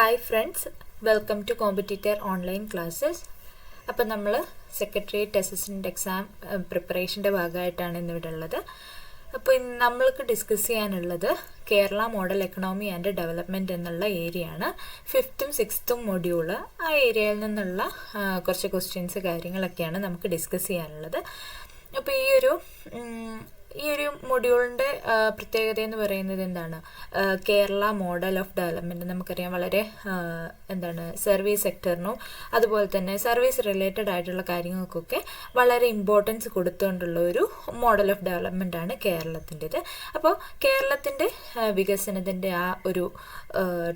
Hi friends, welcome to competitor online classes. അപ്പം നമ്മൾ secretariat assistant exam പ്രിപ്പറേഷൻ്റെ ഭാഗമായിട്ടാണ് ഇന്നിവിടെ ഉള്ളത്. അപ്പോൾ ഇന്ന് നമ്മൾക്ക് ഡിസ്കസ് ചെയ്യാനുള്ളത് Kerala model economy and development എന്നുള്ള ഏരിയയാണ്. 5th ഉം 6th ഉം മൊഡ്യൂള് ആ ഏരിയയിൽ നിന്നുള്ള കുറച്ച് ക്വസ്റ്റ്യൻസ് കാര്യങ്ങളൊക്കെയാണ് നമുക്ക് ഡിസ്കസ് ചെയ്യാനുള്ളത്. അപ്പോൾ ഈ ഒരു മൊഡ്യൂളിൻ്റെ പ്രത്യേകത എന്ന് പറയുന്നത് എന്താണ്? കേരള മോഡൽ ഓഫ് ഡെവലപ്മെൻറ്റ് നമുക്കറിയാം വളരെ സർവീസ് സെക്ടറിനും അതുപോലെ തന്നെ സർവീസ് റിലേറ്റഡ് ആയിട്ടുള്ള കാര്യങ്ങൾക്കൊക്കെ വളരെ ഇമ്പോർട്ടൻസ് കൊടുത്തുകൊണ്ടുള്ള ഒരു മോഡൽ ഓഫ് ഡെവലപ്മെൻ്റ് ആണ് കേരളത്തിൻ്റെത്. അപ്പോൾ കേരളത്തിൻ്റെ വികസനത്തിൻ്റെ ആ ഒരു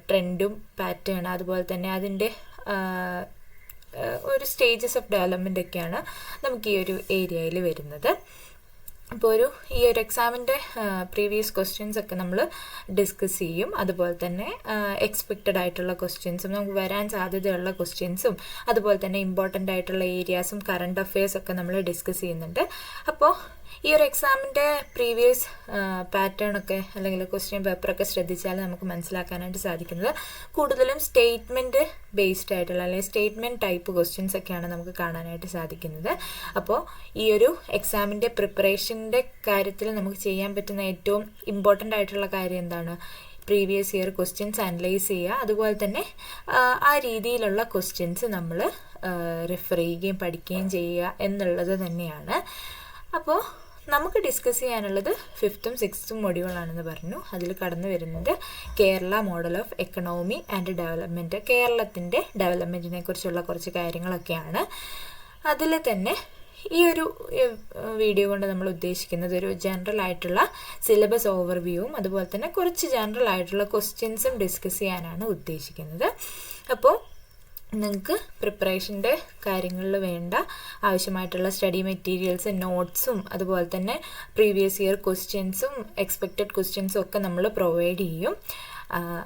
ട്രെൻഡും പാറ്റേൺ അതുപോലെ തന്നെ അതിൻ്റെ ഒരു സ്റ്റേജസ് ഓഫ് ഡെവലപ്മെൻ്റ് ഒക്കെയാണ് നമുക്ക് ഈ ഒരു ഏരിയയിൽ വരുന്നത്. അപ്പോൾ ഈ ഒരു എക്സാമിൻ്റെ പ്രീവിയസ് ക്വസ്റ്റ്യൻസ് ഒക്കെ നമ്മൾ ഡിസ്കസ് ചെയ്യും. അതുപോലെ തന്നെ എക്സ്പെക്റ്റഡ് ആയിട്ടുള്ള ക്വസ്റ്റ്യൻസും നമുക്ക് വരാൻ സാധ്യതയുള്ള ക്വസ്റ്റ്യൻസും അതുപോലെ തന്നെ ഇമ്പോർട്ടൻ്റ് ആയിട്ടുള്ള ഏരിയാസും കറണ്ട് അഫെയർസ് ഒക്കെ നമ്മൾ ഡിസ്കസ് ചെയ്യുന്നുണ്ട്. അപ്പോൾ ഈ ഒരു എക്സാമിൻ്റെ പ്രീവിയസ് പാറ്റേൺ ഒക്കെ അല്ലെങ്കിൽ ക്വസ്റ്റ്യൻ പേപ്പറൊക്കെ ശ്രദ്ധിച്ചാൽ നമുക്ക് മനസ്സിലാക്കാനായിട്ട് സാധിക്കുന്നത് കൂടുതലും സ്റ്റേറ്റ്മെൻറ്റ് ബേസ്ഡ് ആയിട്ടുള്ള അല്ലെങ്കിൽ സ്റ്റേറ്റ്മെൻറ്റ് ടൈപ്പ് ക്വസ്റ്റ്യൻസ് ഒക്കെയാണ് നമുക്ക് കാണാനായിട്ട് സാധിക്കുന്നത്. അപ്പോൾ ഈ ഒരു എക്സാമിൻ്റെ പ്രിപ്പറേഷൻ്റെ കാര്യത്തിൽ നമുക്ക് ചെയ്യാൻ പറ്റുന്ന ഏറ്റവും ഇമ്പോർട്ടൻ്റ് ആയിട്ടുള്ള കാര്യം എന്താണ്? പ്രീവിയസ് ഇയർ ക്വസ്റ്റ്യൻസ് അനലൈസ് ചെയ്യുക, അതുപോലെ തന്നെ ആ രീതിയിലുള്ള ക്വസ്റ്റ്യൻസ് നമ്മൾ റെഫർ ചെയ്യുകയും പഠിക്കുകയും ചെയ്യുക എന്നുള്ളത് തന്നെയാണ്. അപ്പോൾ നമുക്ക് ഡിസ്കസ് ചെയ്യാനുള്ളത് 5th ഉം 6th ഉം മൊഡ്യൂളാണെന്ന് പറഞ്ഞു. അതിൽ കടന്നു വരുന്നത് Kerala model of economy and development, കേരളത്തിൻ്റെ ഡെവലപ്മെൻറ്റിനെ കുറിച്ചുള്ള കുറച്ച് കാര്യങ്ങളൊക്കെയാണ്. അതിൽ തന്നെ ഈ ഒരു വീഡിയോ കൊണ്ട് നമ്മൾ ഉദ്ദേശിക്കുന്നത് ഒരു ജനറൽ ആയിട്ടുള്ള സിലബസ് ഓവർവ്യൂവും അതുപോലെ തന്നെ കുറച്ച് ജനറൽ ആയിട്ടുള്ള ക്വസ്റ്റ്യൻസും ഡിസ്കസ് ചെയ്യാനാണ് ഉദ്ദേശിക്കുന്നത്. അപ്പോൾ നിങ്ങൾക്ക് പ്രിപ്പറേഷൻ്റെ കാര്യങ്ങളിൽ വേണ്ട ആവശ്യമായിട്ടുള്ള സ്റ്റഡി മെറ്റീരിയൽസ്, നോട്ട്സും അതുപോലെ തന്നെ പ്രീവിയസ് ഇയർ ക്വസ്റ്റ്യൻസും എക്സ്പെക്റ്റഡ് ക്വസ്റ്റ്യൻസും ഒക്കെ നമ്മൾ പ്രൊവൈഡ് ചെയ്യും.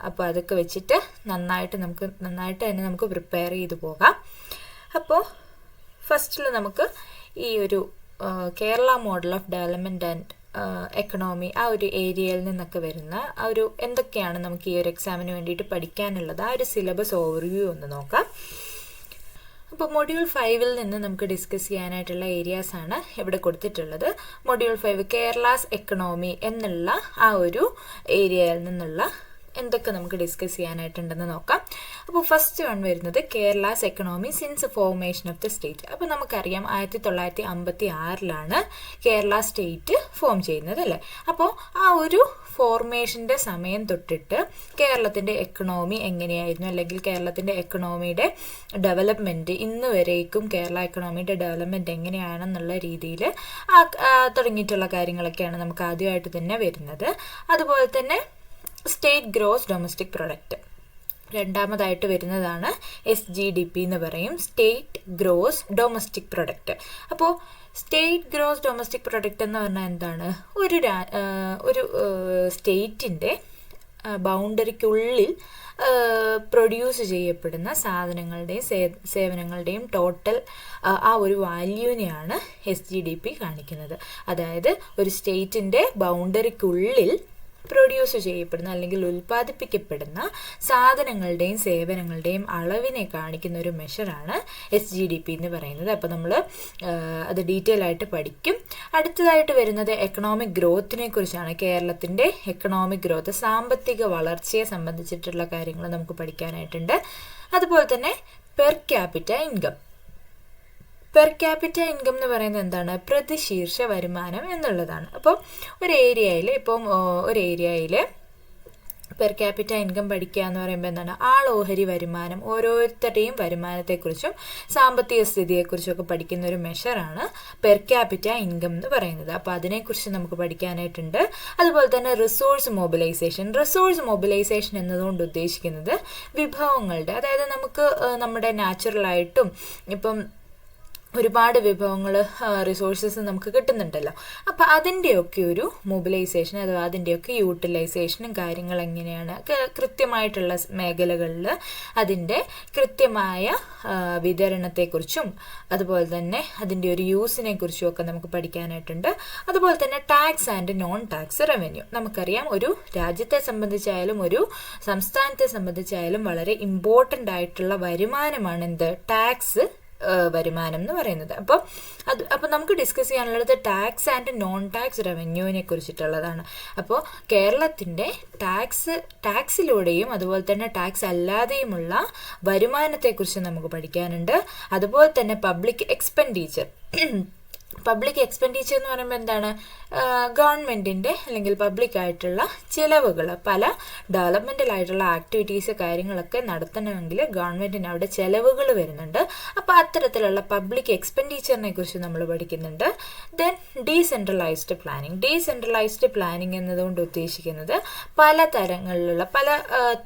അപ്പോൾ അതൊക്കെ വെച്ചിട്ട് നന്നായിട്ട് തന്നെ നമുക്ക് പ്രിപ്പയർ ചെയ്ത് പോകാം. അപ്പോൾ ഫസ്റ്റിൽ നമുക്ക് ഈ ഒരു Kerala model of development and economy ആ ഒരു ഏരിയയിൽ നിന്നൊക്കെ വരുന്ന ആ ഒരു എന്തൊക്കെയാണ് നമുക്ക് ഈ ഒരു എക്സാമിന് വേണ്ടിയിട്ട് പഠിക്കാനുള്ളത്, ആ ഒരു സിലബസ് ഓവർവ്യൂ ഒന്ന് നോക്കാം. അപ്പോൾ മൊഡ്യൂൾ 5 നിന്ന് നമുക്ക് ഡിസ്കസ് ചെയ്യാനായിട്ടുള്ള ഏരിയാസാണ് ഇവിടെ കൊടുത്തിട്ടുള്ളത്. മൊഡ്യൂൾ 5 കേരളാസ് എക്കണോമി എന്നുള്ള ആ ഒരു ഏരിയയിൽ നിന്നുള്ള എന്തൊക്കെ നമുക്ക് ഡിസ്കസ് ചെയ്യാനായിട്ടുണ്ടെന്ന് നോക്കാം. അപ്പോൾ ഫസ്റ്റ് വൺ വരുന്നത് Kerala's economy since formation of the state. അപ്പോൾ നമുക്കറിയാം 1956 കേരള സ്റ്റേറ്റ് ഫോം ചെയ്യുന്നത് അല്ലേ. അപ്പോൾ ആ ഒരു ഫോർമേഷൻ്റെ സമയം തൊട്ടിട്ട് കേരളത്തിൻ്റെ എക്കണോമി എങ്ങനെയായിരുന്നു, അല്ലെങ്കിൽ കേരളത്തിൻ്റെ എക്കണോമിയുടെ ഡെവലപ്മെൻറ്റ് ഇന്ന് വരേക്കും കേരള എക്കണോമിയുടെ ഡെവലപ്മെൻറ്റ് എങ്ങനെയാണെന്നുള്ള രീതിയിൽ തുടങ്ങിയിട്ടുള്ള കാര്യങ്ങളൊക്കെയാണ് നമുക്ക് ആദ്യമായിട്ട് തന്നെ വരുന്നത്. അതുപോലെ തന്നെ സ്റ്റേറ്റ് ഗ്രോസ് ഡൊമസ്റ്റിക് പ്രൊഡക്റ്റ് രണ്ടാമതായിട്ട് വരുന്നതാണ് SGDP എന്ന് പറയും, സ്റ്റേറ്റ് ഗ്രോസ് ഡൊമസ്റ്റിക് പ്രൊഡക്റ്റ്. അപ്പോൾ സ്റ്റേറ്റ് ഗ്രോസ് ഡൊമസ്റ്റിക് പ്രൊഡക്റ്റ് എന്ന് പറഞ്ഞാൽ എന്താണ്? ഒരു സ്റ്റേറ്റിൻ്റെ ബൗണ്ടറിക്കുള്ളിൽ പ്രൊഡ്യൂസ് ചെയ്യപ്പെടുന്ന സാധനങ്ങളുടെയും സേവനങ്ങളുടെയും ടോട്ടൽ ആ ഒരു വാല്യൂവിനെയാണ് SGDP കാണിക്കുന്നത്. അതായത് ഒരു സ്റ്റേറ്റിൻ്റെ ബൗണ്ടറിക്കുള്ളിൽ പ്രൊഡ്യൂസ് ചെയ്യപ്പെടുന്ന അല്ലെങ്കിൽ ഉൽപ്പാദിപ്പിക്കപ്പെടുന്ന സാധനങ്ങളുടെയും സേവനങ്ങളുടെയും അളവിനെ കാണിക്കുന്ന ഒരു മെഷറാണ് SGDP എന്ന് പറയുന്നത്. അപ്പോൾ നമ്മൾ അത് ഡീറ്റെയിൽ ആയിട്ട് പഠിക്കും. അടുത്തതായിട്ട് വരുന്നത് എക്കണോമിക് ഗ്രോത്തിനെ കുറിച്ചാണ്. കേരളത്തിൻ്റെ എക്കണോമിക് ഗ്രോത്ത്, സാമ്പത്തിക വളർച്ചയെ സംബന്ധിച്ചിട്ടുള്ള കാര്യങ്ങൾ നമുക്ക് പഠിക്കാനായിട്ടുണ്ട്. അതുപോലെ തന്നെ per capita income. Per capita income എന്ന് പറയുന്നത് എന്താണ്? പ്രതിശീർഷ വരുമാനം എന്നുള്ളതാണ്. അപ്പോൾ ഒരു ഏരിയയിൽ പെർ ക്യാപിറ്റ ഇൻകം പഠിക്കുക എന്ന് പറയുമ്പോൾ എന്താണ്? ആളോഹരി വരുമാനം, ഓരോരുത്തരുടെയും വരുമാനത്തെക്കുറിച്ചും സാമ്പത്തിക സ്ഥിതിയെക്കുറിച്ചും ഒക്കെ പഠിക്കുന്ന ഒരു മെഷറാണ് പെർ ക്യാപിറ്റ ഇൻകം എന്ന് പറയുന്നത്. അപ്പോൾ അതിനെക്കുറിച്ച് നമുക്ക് പഠിക്കാനായിട്ടുണ്ട്. അതുപോലെ തന്നെ റിസോഴ്സ് മൊബിലൈസേഷൻ എന്നതുകൊണ്ട് ഉദ്ദേശിക്കുന്നത് വിഭവങ്ങളുടെ, അതായത് നമുക്ക് നമ്മുടെ നാച്ചുറലായിട്ടും ഇപ്പം ഒരുപാട് വിഭവങ്ങൾ റിസോഴ്സസ് നമുക്ക് കിട്ടുന്നുണ്ടല്ലോ. അപ്പം അതിൻ്റെയൊക്കെ ഒരു മൊബിലൈസേഷൻ അഥവാ അതിൻ്റെയൊക്കെ യൂട്ടിലൈസേഷനും കാര്യങ്ങൾ എങ്ങനെയാണ് കൃത്യമായിട്ടുള്ള മേഖലകളിൽ അതിൻ്റെ കൃത്യമായ വിതരണത്തെക്കുറിച്ചും അതുപോലെ തന്നെ അതിൻ്റെ ഒരു യൂസിനെ കുറിച്ചും ഒക്കെ നമുക്ക് പഠിക്കാനായിട്ടുണ്ട്. അതുപോലെ തന്നെ tax and non tax revenue. നമുക്കറിയാം ഒരു രാജ്യത്തെ സംബന്ധിച്ചായാലും ഒരു സംസ്ഥാനത്തെ സംബന്ധിച്ചായാലും വളരെ ഇമ്പോർട്ടൻ്റ് ആയിട്ടുള്ള വരുമാനമാണ് എന്ത് ടാക്സ് വരുമാനം എന്ന് പറയുന്നത്. അപ്പോൾ നമുക്ക് ഡിസ്കസ് ചെയ്യാനുള്ളത് ടാക്സ് ആൻഡ് നോൺ ടാക്സ് റവന്യൂവിനെ കുറിച്ചിട്ടുള്ളതാണ്. അപ്പോൾ കേരളത്തിൻ്റെ ടാക്സിലൂടെയും അതുപോലെ തന്നെ ടാക്സ് അല്ലാതെയുമുള്ള വരുമാനത്തെക്കുറിച്ച് നമുക്ക് പഠിക്കാനുണ്ട്. അതുപോലെ തന്നെ പബ്ലിക് എക്സ്പെൻഡിച്ചർ എന്ന് പറയുമ്പോൾ എന്താണ്, ഗവൺമെൻറ്റിൻ്റെ അല്ലെങ്കിൽ പബ്ലിക് ആയിട്ടുള്ള ചിലവുകൾ, പല ഡെവലപ്മെൻ്റൽ ആയിട്ടുള്ള ആക്ടിവിറ്റീസ് കാര്യങ്ങളൊക്കെ നടത്തണമെങ്കിൽ ഗവൺമെൻറ്റിന് അവിടെ ചിലവുകൾ വരുന്നുണ്ട്. അപ്പോൾ അത്തരത്തിലുള്ള പബ്ലിക് എക്സ്പെൻഡിച്ചറിനെ കുറിച്ച് നമ്മൾ പഠിക്കുന്നുണ്ട്. ദെൻ ഡീസെൻട്രലൈസ്ഡ് പ്ലാനിങ് എന്നതുകൊണ്ട് ഉദ്ദേശിക്കുന്നത് പല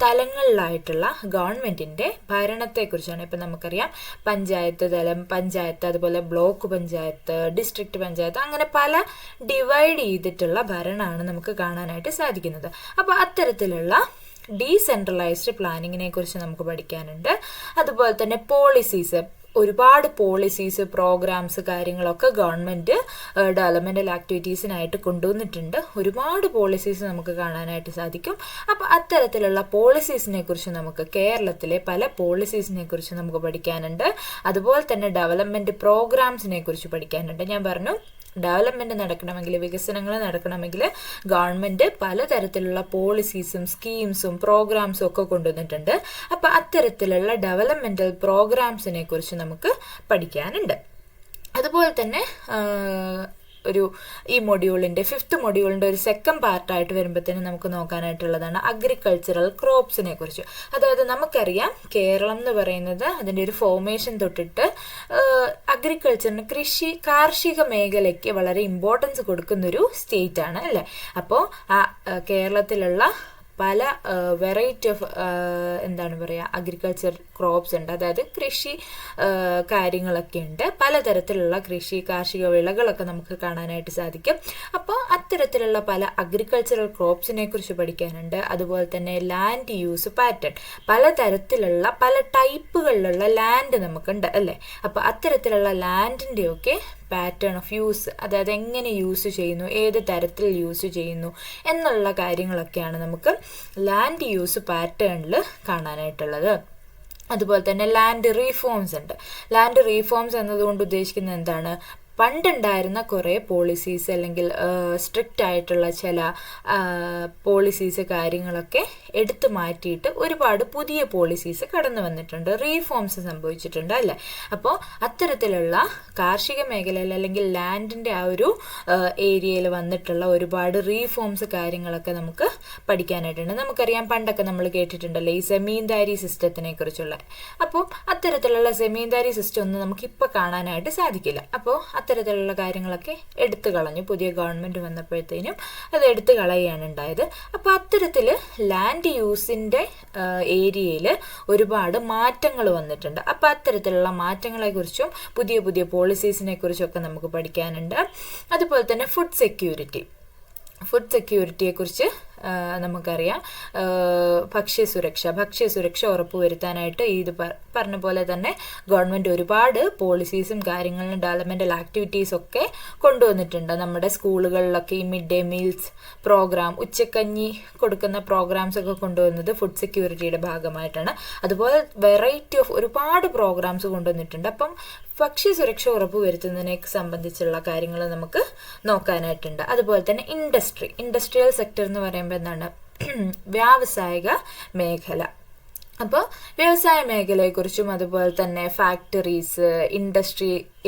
തലങ്ങളിലായിട്ടുള്ള ഗവൺമെൻറ്റിൻ്റെ ഭരണത്തെക്കുറിച്ചാണ്. ഇപ്പം നമുക്കറിയാം പഞ്ചായത്ത് തലം, അതുപോലെ ബ്ലോക്ക് പഞ്ചായത്ത്, ഡിസ്ട്രിക്ട് പഞ്ചായത്ത്, അങ്ങനെ പല ഡിവൈഡ് ചെയ്തിട്ടുള്ള ഭരണമാണ് നമുക്ക് കാണാനായിട്ട് സാധിക്കുന്നത്. അപ്പോൾ അത്തരത്തിലുള്ള ഡീസെൻട്രലൈസ്ഡ് പ്ലാനിങ്ങിനെ കുറിച്ച് നമുക്ക് പഠിക്കാനുണ്ട്. അതുപോലെ തന്നെ ഒരുപാട് പോളിസീസ് പ്രോഗ്രാംസ് കാര്യങ്ങളൊക്കെ ഗവൺമെൻറ് ഡെവലപ്മെൻ്റൽ ആക്ടിവിറ്റീസിനായിട്ട് കൊണ്ടുവന്നിട്ടുണ്ട്. ഒരുപാട് പോളിസീസ് നമുക്ക് കാണാനായിട്ട് സാധിക്കും. അപ്പോൾ അത്തരത്തിലുള്ള പോളിസീസിനെ കുറിച്ച് നമുക്ക് കേരളത്തിലെ പല പോളിസീസിനെ കുറിച്ച് നമുക്ക് പഠിക്കാനുണ്ട്. അതുപോലെ തന്നെ ഡെവലപ്മെൻറ്റ് പ്രോഗ്രാംസിനെ കുറിച്ച് പഠിക്കാനുണ്ട്. ഞാൻ പറഞ്ഞു ഡെവലപ്മെൻറ്റ് നടക്കണമെങ്കിൽ, വികസനങ്ങൾ നടക്കണമെങ്കിൽ ഗവൺമെൻറ് പലതരത്തിലുള്ള പോളിസീസും സ്കീംസും പ്രോഗ്രാംസും ഒക്കെ കൊണ്ടുവന്നിട്ടുണ്ട്. അപ്പോൾ അത്തരത്തിലുള്ള ഡെവലപ്മെൻ്റൽ പ്രോഗ്രാംസിനെ കുറിച്ച് നമുക്ക് പഠിക്കാനുണ്ട്. അതുപോലെ തന്നെ ഈ മൊഡ്യൂളിൻ്റെ 5th മൊഡ്യൂളിൻ്റെ ഒരു സെക്കൻഡ് പാർട്ടായിട്ട് വരുമ്പോഴത്തേനും നമുക്ക് നോക്കാനായിട്ടുള്ളതാണ് അഗ്രികൾച്ചറൽ ക്രോപ്സിനെ കുറിച്ച്. അതായത് നമുക്കറിയാം കേരളം എന്ന് പറയുന്നത് അതിൻ്റെ ഒരു ഫോർമേഷൻ തൊട്ടിട്ട് അഗ്രികൾച്ചറിന് കാർഷിക മേഖലയ്ക്ക് വളരെ ഇമ്പോർട്ടൻസ് കൊടുക്കുന്നൊരു സ്റ്റേറ്റ് ആണ് അല്ലേ. അപ്പോൾ കേരളത്തിലുള്ള പല വെറൈറ്റി ഓഫ് അഗ്രികൾച്ചർ ക്രോപ്സ് ഉണ്ട്. അതായത് കൃഷി കാര്യങ്ങളൊക്കെ ഉണ്ട്. പലതരത്തിലുള്ള കാർഷിക വിളകളൊക്കെ നമുക്ക് കാണാനായിട്ട് സാധിക്കും. അപ്പോൾ അത്തരത്തിലുള്ള പല അഗ്രികൾച്ചറൽ ക്രോപ്സിനെ കുറിച്ച് പഠിക്കാനുണ്ട്. അതുപോലെ തന്നെ ലാൻഡ് യൂസ് പാറ്റേൺ, പലതരത്തിലുള്ള പല ടൈപ്പുകളിലുള്ള ലാൻഡ് നമുക്കുണ്ട് അല്ലേ. അപ്പോൾ അത്തരത്തിലുള്ള ലാൻഡിൻ്റെയൊക്കെ പാറ്റേൺ ഓഫ് യൂസ്, അതായത് എങ്ങനെ യൂസ് ചെയ്യുന്നു, ഏത് തരത്തിൽ യൂസ് ചെയ്യുന്നു എന്നുള്ള കാര്യങ്ങളൊക്കെയാണ് നമുക്ക് ലാൻഡ് യൂസ് പാറ്റേണിൽ കാണാനായിട്ടുള്ളത്. അതുപോലെ തന്നെ ലാൻഡ് റീഫോംസ് ഉണ്ട്. ലാൻഡ് റീഫോംസ് എന്നതുകൊണ്ട് ഉദ്ദേശിക്കുന്നത് എന്താണ്, പണ്ടുണ്ടായിരുന്ന കുറേ പോളിസീസ് അല്ലെങ്കിൽ സ്ട്രിക്റ്റ് ആയിട്ടുള്ള ചില പോളിസീസ് കാര്യങ്ങളൊക്കെ എടുത്തു മാറ്റിയിട്ട് ഒരുപാട് പുതിയ പോളിസീസ് കടന്നു വന്നിട്ടുണ്ട്, റീഫോംസ് സംഭവിച്ചിട്ടുണ്ട് അല്ലേ. അപ്പോൾ അത്തരത്തിലുള്ള കാർഷിക മേഖലയിൽ അല്ലെങ്കിൽ ലാൻഡിൻ്റെ ആ ഒരു ഏരിയയിൽ വന്നിട്ടുള്ള ഒരുപാട് റീഫോംസ് കാര്യങ്ങളൊക്കെ നമുക്ക് പഠിക്കാനായിട്ടുണ്ട്. നമുക്കറിയാം പണ്ടൊക്കെ നമ്മൾ കേട്ടിട്ടുണ്ടല്ലോ ഈ സെമീന്ദാരി സിസ്റ്റത്തിനെ കുറിച്ചുള്ള. അപ്പോൾ അത്തരത്തിലുള്ള സെമീന്ദാരി സിസ്റ്റം ഒന്നും നമുക്കിപ്പോൾ കാണാനായിട്ട് സാധിക്കില്ല. അപ്പോൾ അത്തരത്തിലുള്ള കാര്യങ്ങളൊക്കെ എടുത്തു കളഞ്ഞു. പുതിയ ഗവൺമെൻറ് വന്നപ്പോഴത്തേനും അത് എടുത്തു കളയുകയാണ് ഉണ്ടായത്. അപ്പോൾ അത്തരത്തിൽ ലാൻഡ് യൂസിൻ്റെ ഏരിയയിൽ ഒരുപാട് മാറ്റങ്ങൾ വന്നിട്ടുണ്ട്. അപ്പോൾ അത്തരത്തിലുള്ള മാറ്റങ്ങളെക്കുറിച്ചും പുതിയ പുതിയ പോളിസീസിനെ കുറിച്ചൊക്കെ നമുക്ക് പഠിക്കാനുണ്ട്. അതുപോലെ തന്നെ ഫുഡ് സെക്യൂരിറ്റിയെക്കുറിച്ച് നമുക്കറിയാം. ഭക്ഷ്യസുരക്ഷ ഉറപ്പുവരുത്താനായിട്ട് ഇത് പറഞ്ഞ പോലെ തന്നെ ഗവൺമെൻറ് ഒരുപാട് പോളിസീസും കാര്യങ്ങളും ഡെവലപ്മെൻ്റൽ ആക്ടിവിറ്റീസും ഒക്കെ കൊണ്ടുവന്നിട്ടുണ്ട്. നമ്മുടെ സ്കൂളുകളിലൊക്കെ ഈ മിഡ് ഡേ മീൽസ് പ്രോഗ്രാം, ഉച്ചക്കഞ്ഞി കൊടുക്കുന്ന പ്രോഗ്രാംസ് ഒക്കെ കൊണ്ടുവന്നത് ഫുഡ് സെക്യൂരിറ്റിയുടെ ഭാഗമായിട്ടാണ്. അതുപോലെ വെറൈറ്റി ഓഫ് ഒരുപാട് പ്രോഗ്രാംസ് കൊണ്ടുവന്നിട്ടുണ്ട്. അപ്പം ഭക്ഷ്യസുരക്ഷ ഉറപ്പുവരുത്തുന്നതിനെ സംബന്ധിച്ചുള്ള കാര്യങ്ങൾ നമുക്ക് നോക്കാനായിട്ടുണ്ട്. അതുപോലെ തന്നെ ഇൻഡസ്ട്രിയൽ സെക്ടർ എന്ന് പറയുമ്പോൾ എന്താണ്, വ്യാവസായിക മേഖല. അപ്പോൾ വ്യവസായ മേഖലയെക്കുറിച്ചും അതുപോലെ തന്നെ ഫാക്ടറീസ്,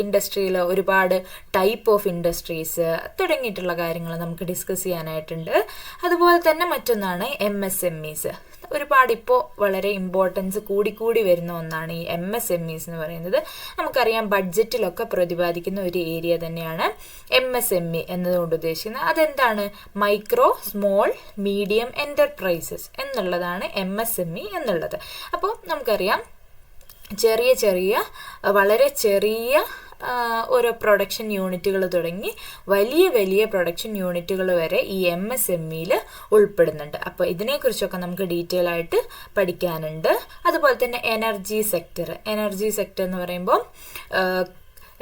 ഇൻഡസ്ട്രിയിൽ ഒരുപാട് ടൈപ്പ് ഓഫ് ഇൻഡസ്ട്രീസ് തുടങ്ങിയിട്ടുള്ള കാര്യങ്ങൾ നമുക്ക് ഡിസ്കസ് ചെയ്യാനായിട്ടുണ്ട്. അതുപോലെ തന്നെ മറ്റൊന്നാണ് MSMEs. ഒരുപാട് ഇപ്പോൾ വളരെ ഇമ്പോർട്ടൻസ് കൂടിക്കൂടി വരുന്ന ഒന്നാണ് ഈ MSMEs എന്ന് പറയുന്നത്. നമുക്കറിയാം ബഡ്ജറ്റിലൊക്കെ പ്രതിപാദിക്കുന്ന ഒരു ഏരിയ തന്നെയാണ് MSME എന്നതുകൊണ്ട് ഉദ്ദേശിക്കുന്നത്. അതെന്താണ്, മൈക്രോ സ്മോൾ മീഡിയം എൻ്റർപ്രൈസസ് എന്നുള്ളതാണ് MSME എന്നുള്ളത്. അപ്പോൾ നമുക്കറിയാം വളരെ ചെറിയ ഓരോ പ്രൊഡക്ഷൻ യൂണിറ്റുകൾ തുടങ്ങി വലിയ വലിയ പ്രൊഡക്ഷൻ യൂണിറ്റുകൾ വരെ ഈ MSMEയിൽ ഉൾപ്പെടുന്നുണ്ട്. അപ്പോൾ ഇതിനെക്കുറിച്ചൊക്കെ നമുക്ക് ഡീറ്റെയിൽ ആയിട്ട് പഠിക്കാനുണ്ട്. അതുപോലെ തന്നെ എനർജി സെക്ടർ എന്ന് പറയുമ്പോൾ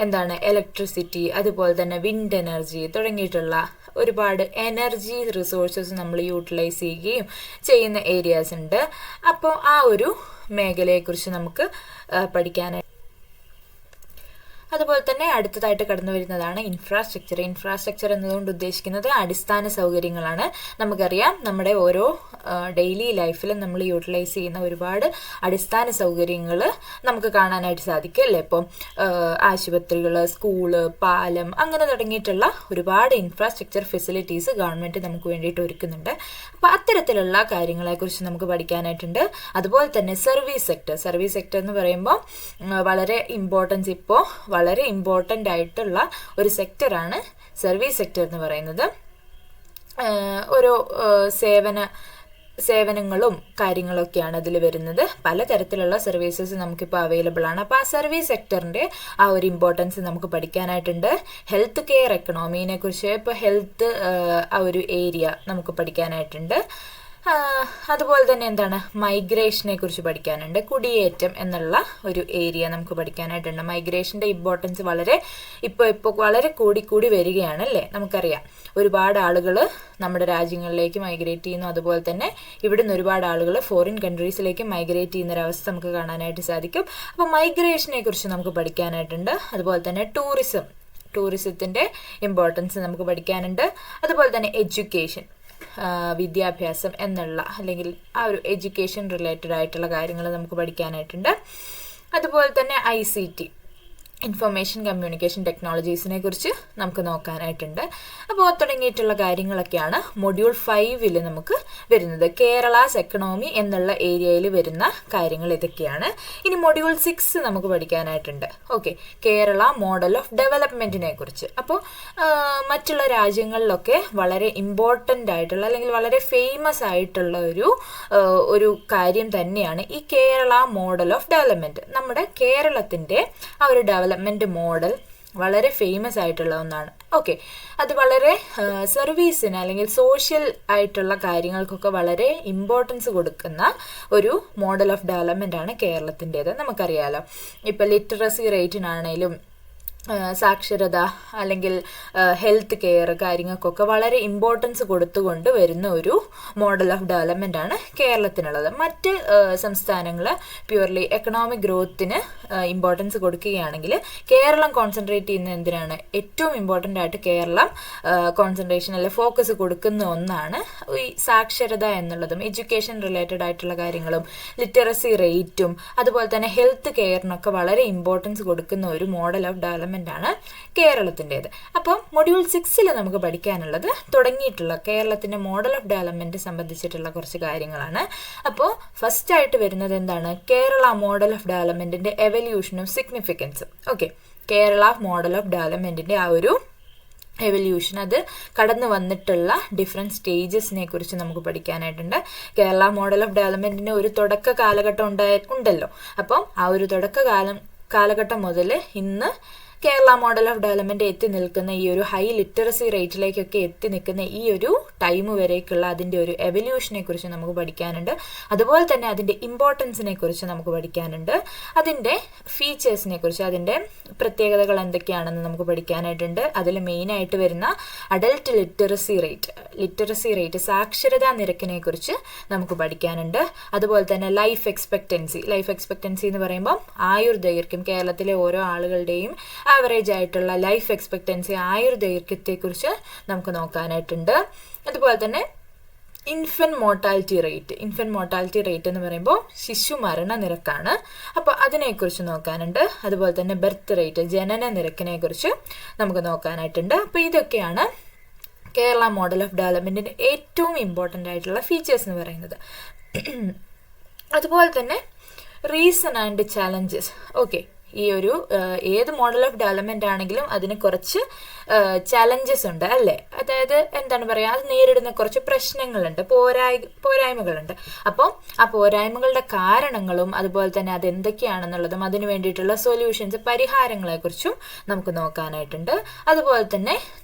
എന്താണ്, ഇലക്ട്രിസിറ്റി, അതുപോലെ തന്നെ വിൻഡ് എനർജി തുടങ്ങിയിട്ടുള്ള ഒരുപാട് എനർജി റിസോഴ്സസ് നമ്മൾ യൂട്ടിലൈസ് ചെയ്യുകയും ചെയ്യുന്ന ഏരിയാസ് ഉണ്ട്. അപ്പോൾ ആ ഒരു മേഖലയെക്കുറിച്ച് നമുക്ക് പഠിക്കാനായി. അതുപോലെ തന്നെ അടുത്തതായിട്ട് കടന്നു വരുന്നതാണ് ഇൻഫ്രാസ്ട്രക്ചർ എന്നതുകൊണ്ട് ഉദ്ദേശിക്കുന്നത് അടിസ്ഥാന സൗകര്യങ്ങളാണ്. നമുക്കറിയാം നമ്മുടെ ഓരോ ഡെയിലി ലൈഫിലും നമ്മൾ യൂട്ടിലൈസ് ചെയ്യുന്ന ഒരുപാട് അടിസ്ഥാന സൗകര്യങ്ങൾ നമുക്ക് കാണാനായിട്ട് സാധിക്കും അല്ലേ. ഇപ്പം ആശുപത്രികൾ, സ്കൂള്, പാലം അങ്ങനെ തുടങ്ങിയിട്ടുള്ള ഒരുപാട് ഇൻഫ്രാസ്ട്രക്ചർ ഫെസിലിറ്റീസ് ഗവൺമെൻറ് നമുക്ക് വേണ്ടിയിട്ട് ഒരുക്കുന്നുണ്ട്. അപ്പോൾ അത്തരത്തിലുള്ള കാര്യങ്ങളെക്കുറിച്ച് നമുക്ക് പഠിക്കാനായിട്ടുണ്ട്. അതുപോലെ തന്നെ സർവീസ് സെക്ടർ എന്ന് പറയുമ്പോൾ വളരെ ഇമ്പോർട്ടൻ്റ് ആയിട്ടുള്ള ഒരു സെക്ടറാണ് സർവീസ് സെക്ടർ എന്ന് പറയുന്നത്. ഓരോ സേവനങ്ങളും കാര്യങ്ങളൊക്കെയാണ് അതിൽ വരുന്നത്. പലതരത്തിലുള്ള സർവീസസ് നമുക്കിപ്പോൾ അവൈലബിൾ ആണ്. അപ്പോൾ ആ സർവീസ് സെക്ടറിൻ്റെ ആ ഒരു ഇമ്പോർട്ടൻസ് നമുക്ക് പഠിക്കാനായിട്ടുണ്ട്. ഹെൽത്ത് കെയർ എക്കണോമീനെ കുറിച്ച് ഇപ്പോൾ ഹെൽത്ത് ആ ഒരു ഏരിയ നമുക്ക് പഠിക്കാനായിട്ടുണ്ട്. അതുപോലെ തന്നെ എന്താണ്, മൈഗ്രേഷനെ കുറിച്ച് പഠിക്കാനുണ്ട്. കുടിയേറ്റം എന്നുള്ള ഒരു ഏരിയ നമുക്ക് പഠിക്കാനായിട്ടുണ്ട്. മൈഗ്രേഷൻ്റെ ഇമ്പോർട്ടൻസ് ഇപ്പോൾ വളരെ കൂടി വരികയാണ് അല്ലേ. നമുക്കറിയാം ഒരുപാട് ആളുകൾ നമ്മുടെ രാജ്യങ്ങളിലേക്ക് മൈഗ്രേറ്റ് ചെയ്യുന്നു. അതുപോലെ തന്നെ ഇവിടുന്ന് ഒരുപാട് ആളുകൾ ഫോറിൻ കൺട്രീസിലേക്ക് മൈഗ്രേറ്റ് ചെയ്യുന്നൊരവസ്ഥ നമുക്ക് കാണാനായിട്ട് സാധിക്കും. അപ്പോൾ മൈഗ്രേഷനെ കുറിച്ച് നമുക്ക് പഠിക്കാനായിട്ടുണ്ട്. അതുപോലെ തന്നെ ടൂറിസത്തിൻ്റെ ഇമ്പോർട്ടൻസ് നമുക്ക് പഠിക്കാനുണ്ട്. അതുപോലെ തന്നെ വിദ്യാഭ്യാസം എന്നുള്ള അല്ലെങ്കിൽ ആ ഒരു എഡ്യൂക്കേഷൻ റിലേറ്റഡ് ആയിട്ടുള്ള കാര്യങ്ങൾ നമുക്ക് പഠിക്കാനായിട്ടുണ്ട്. അതുപോലെ തന്നെ ICT, ഇൻഫർമേഷൻ കമ്മ്യൂണിക്കേഷൻ ടെക്നോളജീസിനെ കുറിച്ച് നമുക്ക് നോക്കാനായിട്ടുണ്ട്. അപ്പോൾ തുടങ്ങിയിട്ടുള്ള കാര്യങ്ങളൊക്കെയാണ് മൊഡ്യൂൾ 5 നമുക്ക് വരുന്നത്. കേരളാസ് എക്കണോമി എന്നുള്ള ഏരിയയിൽ വരുന്ന കാര്യങ്ങൾ ഇതൊക്കെയാണ്. ഇനി മൊഡ്യൂൾ 6 നമുക്ക് പഠിക്കാനായിട്ടുണ്ട്. ഓക്കെ, കേരള മോഡൽ ഓഫ് ഡെവലപ്മെൻറ്റിനെ കുറിച്ച്. അപ്പോൾ മറ്റുള്ള രാജ്യങ്ങളിലൊക്കെ വളരെ ഇമ്പോർട്ടൻ്റ് ആയിട്ടുള്ള അല്ലെങ്കിൽ വളരെ ഫേമസ് ആയിട്ടുള്ള ഒരു കാര്യം തന്നെയാണ് ഈ കേരള മോഡൽ ഓഫ് ഡെവലപ്മെൻറ്റ്. നമ്മുടെ കേരളത്തിൻ്റെ ആ ഒരു ഡെവലപ്മെൻറ്റ് മോഡൽ വളരെ ഫേമസ് ആയിട്ടുള്ള ഒന്നാണ്. ഓക്കെ, അത് വളരെ സർവീസിന് അല്ലെങ്കിൽ സോഷ്യൽ ആയിട്ടുള്ള കാര്യങ്ങൾക്കൊക്കെ വളരെ ഇമ്പോർട്ടൻസ് കൊടുക്കുന്ന ഒരു മോഡൽ ഓഫ് ഡെവലപ്മെൻ്റ് ആണ് കേരളത്തിൻ്റേത്. നമുക്കറിയാലോ, ഇപ്പം ലിറ്ററസി റേറ്റിനാണേലും സാക്ഷരത അല്ലെങ്കിൽ ഹെൽത്ത് കെയർ കാര്യങ്ങൾക്കൊക്കെ വളരെ ഇമ്പോർട്ടൻസ് കൊടുത്തുകൊണ്ട് വരുന്ന ഒരു മോഡൽ ഓഫ് ഡെവലപ്മെൻ്റ് ആണ് കേരളത്തിനുള്ളത്. മറ്റ് സംസ്ഥാനങ്ങൾ പ്യൂർലി എക്കണോമിക് ഗ്രോത്തിന് ഇമ്പോർട്ടൻസ് കൊടുക്കുകയാണെങ്കിൽ കേരളം കോൺസെൻട്രേറ്റ് ചെയ്യുന്ന എന്തിനാണ്, ഏറ്റവും ഇമ്പോർട്ടൻ്റ് ആയിട്ട് കേരളം കോൺസെൻട്രേഷൻ അല്ലെ ഫോക്കസ് കൊടുക്കുന്ന ഒന്നാണ് ഈ സാക്ഷരത എന്നുള്ളതും എഡ്യൂക്കേഷൻ റിലേറ്റഡ് ആയിട്ടുള്ള കാര്യങ്ങളും ലിറ്ററസി റേറ്റും അതുപോലെ തന്നെ ഹെൽത്ത് കെയറിനൊക്കെ വളരെ ഇമ്പോർട്ടൻസ് കൊടുക്കുന്ന ഒരു മോഡൽ ഓഫ് ഡെവലപ്മെൻ്റ് ആണ് കേരളത്തിൻ്റേത്. അപ്പം മൊഡ്യൂൾ 6 നമുക്ക് പഠിക്കാനുള്ളത് തുടങ്ങിയിട്ടുള്ള കേരളത്തിൻ്റെ മോഡൽ ഓഫ് ഡെവലപ്മെൻറ്റ് സംബന്ധിച്ചിട്ടുള്ള കുറച്ച് കാര്യങ്ങളാണ്. അപ്പോൾ ഫസ്റ്റ് ആയിട്ട് വരുന്നത് എന്താണ്, കേരള മോഡൽ ഓഫ് ഡെവലപ്മെൻറ്റിൻ്റെ എവല്യൂഷനും സിഗ്നിഫിക്കൻസും. ഓക്കെ, കേരള മോഡൽ ഓഫ് ഡെവലപ്മെൻറ്റിൻ്റെ ആ ഒരു എവല്യൂഷൻ, അത് കടന്നു വന്നിട്ടുള്ള ഡിഫറെൻറ്റ് സ്റ്റേജസിനെ കുറിച്ച് നമുക്ക് പഠിക്കാനായിട്ടുണ്ട്. കേരള മോഡൽ ഓഫ് ഡെവലപ്മെൻറ്റിന് ഒരു തുടക്ക കാലഘട്ടം ഉണ്ടല്ലോ. അപ്പം ആ ഒരു കാലഘട്ടം മുതൽ ഇന്ന് കേരള മോഡൽ ഓഫ് ഡെവലപ്മെൻറ്റ് എത്തി നിൽക്കുന്ന ഈ ഒരു ഹൈ ലിറ്ററസി റേറ്റിലേക്കൊക്കെ എത്തി നിൽക്കുന്ന ഈ ഒരു ടൈം വരേക്കുള്ള അതിൻ്റെ ഒരു എവല്യൂഷനെ കുറിച്ച് നമുക്ക് പഠിക്കാനുണ്ട്. അതുപോലെ തന്നെ അതിൻ്റെ ഇമ്പോർട്ടൻസിനെ കുറിച്ച് നമുക്ക് പഠിക്കാനുണ്ട്. അതിൻ്റെ ഫീച്ചേഴ്സിനെ കുറിച്ച്, അതിൻ്റെ പ്രത്യേകതകൾ എന്തൊക്കെയാണെന്ന് നമുക്ക് പഠിക്കാനായിട്ടുണ്ട്. അതിൽ മെയിനായിട്ട് വരുന്ന അഡൽട്ട് ലിറ്ററസി റേറ്റ് സാക്ഷരതാ നിരക്കിനെ കുറിച്ച് നമുക്ക് പഠിക്കാനുണ്ട്. അതുപോലെ തന്നെ ലൈഫ് എക്സ്പെക്റ്റൻസി എന്ന് പറയുമ്പോൾ ആയുർദൈർഘ്യം, കേരളത്തിലെ ഓരോ ആളുകളുടെയും ആവറേജ് ആയിട്ടുള്ള ലൈഫ് എക്സ്പെക്റ്റൻസി ആയുർദൈർഘ്യത്തെക്കുറിച്ച് നമുക്ക് നോക്കാനായിട്ടുണ്ട്. അതുപോലെ തന്നെ ഇൻഫൻറ്റ് മോർട്ടാലിറ്റി റേറ്റ് എന്ന് പറയുമ്പോൾ ശിശു മരണ നിരക്കാണ്. അപ്പോൾ അതിനെക്കുറിച്ച് നോക്കാനുണ്ട്. അതുപോലെ തന്നെ ബർത്ത് റേറ്റ്, ജനന നിരക്കിനെ കുറിച്ച് നമുക്ക് നോക്കാനായിട്ടുണ്ട്. അപ്പോൾ ഇതൊക്കെയാണ് കേരള മോഡൽ ഓഫ് ഡെവലപ്മെൻറ്റിൻ്റെ ഏറ്റവും ഇമ്പോർട്ടൻ്റ് ആയിട്ടുള്ള ഫീച്ചേഴ്സ് എന്ന് പറയുന്നത്. അതുപോലെ തന്നെ റീസൺ ആൻഡ് ചാലഞ്ചസ്. ഓക്കെ, ഈ ഒരു ഏത് മോഡൽ ഓഫ് ഡെവലപ്മെന്റ് ആണെങ്കിലും അതിന് കുറച്ച് ചലഞ്ചസ് ഉണ്ട് അല്ലേ. അതായത് എന്താണ് പറയുക, അത് നേരിടുന്ന കുറച്ച് പ്രശ്നങ്ങളുണ്ട്, പോരായ്മകളുണ്ട്. അപ്പോൾ ആ പോരായ്മകളുടെ കാരണങ്ങളും അതുപോലെ തന്നെ അത് എന്തൊക്കെയാണെന്നുള്ളതും അതിന് വേണ്ടിയിട്ടുള്ള സൊല്യൂഷൻസ്, പരിഹാരങ്ങളെക്കുറിച്ചും നമുക്ക് നോക്കാനായിട്ടുണ്ട്. അതുപോലെ തന്നെ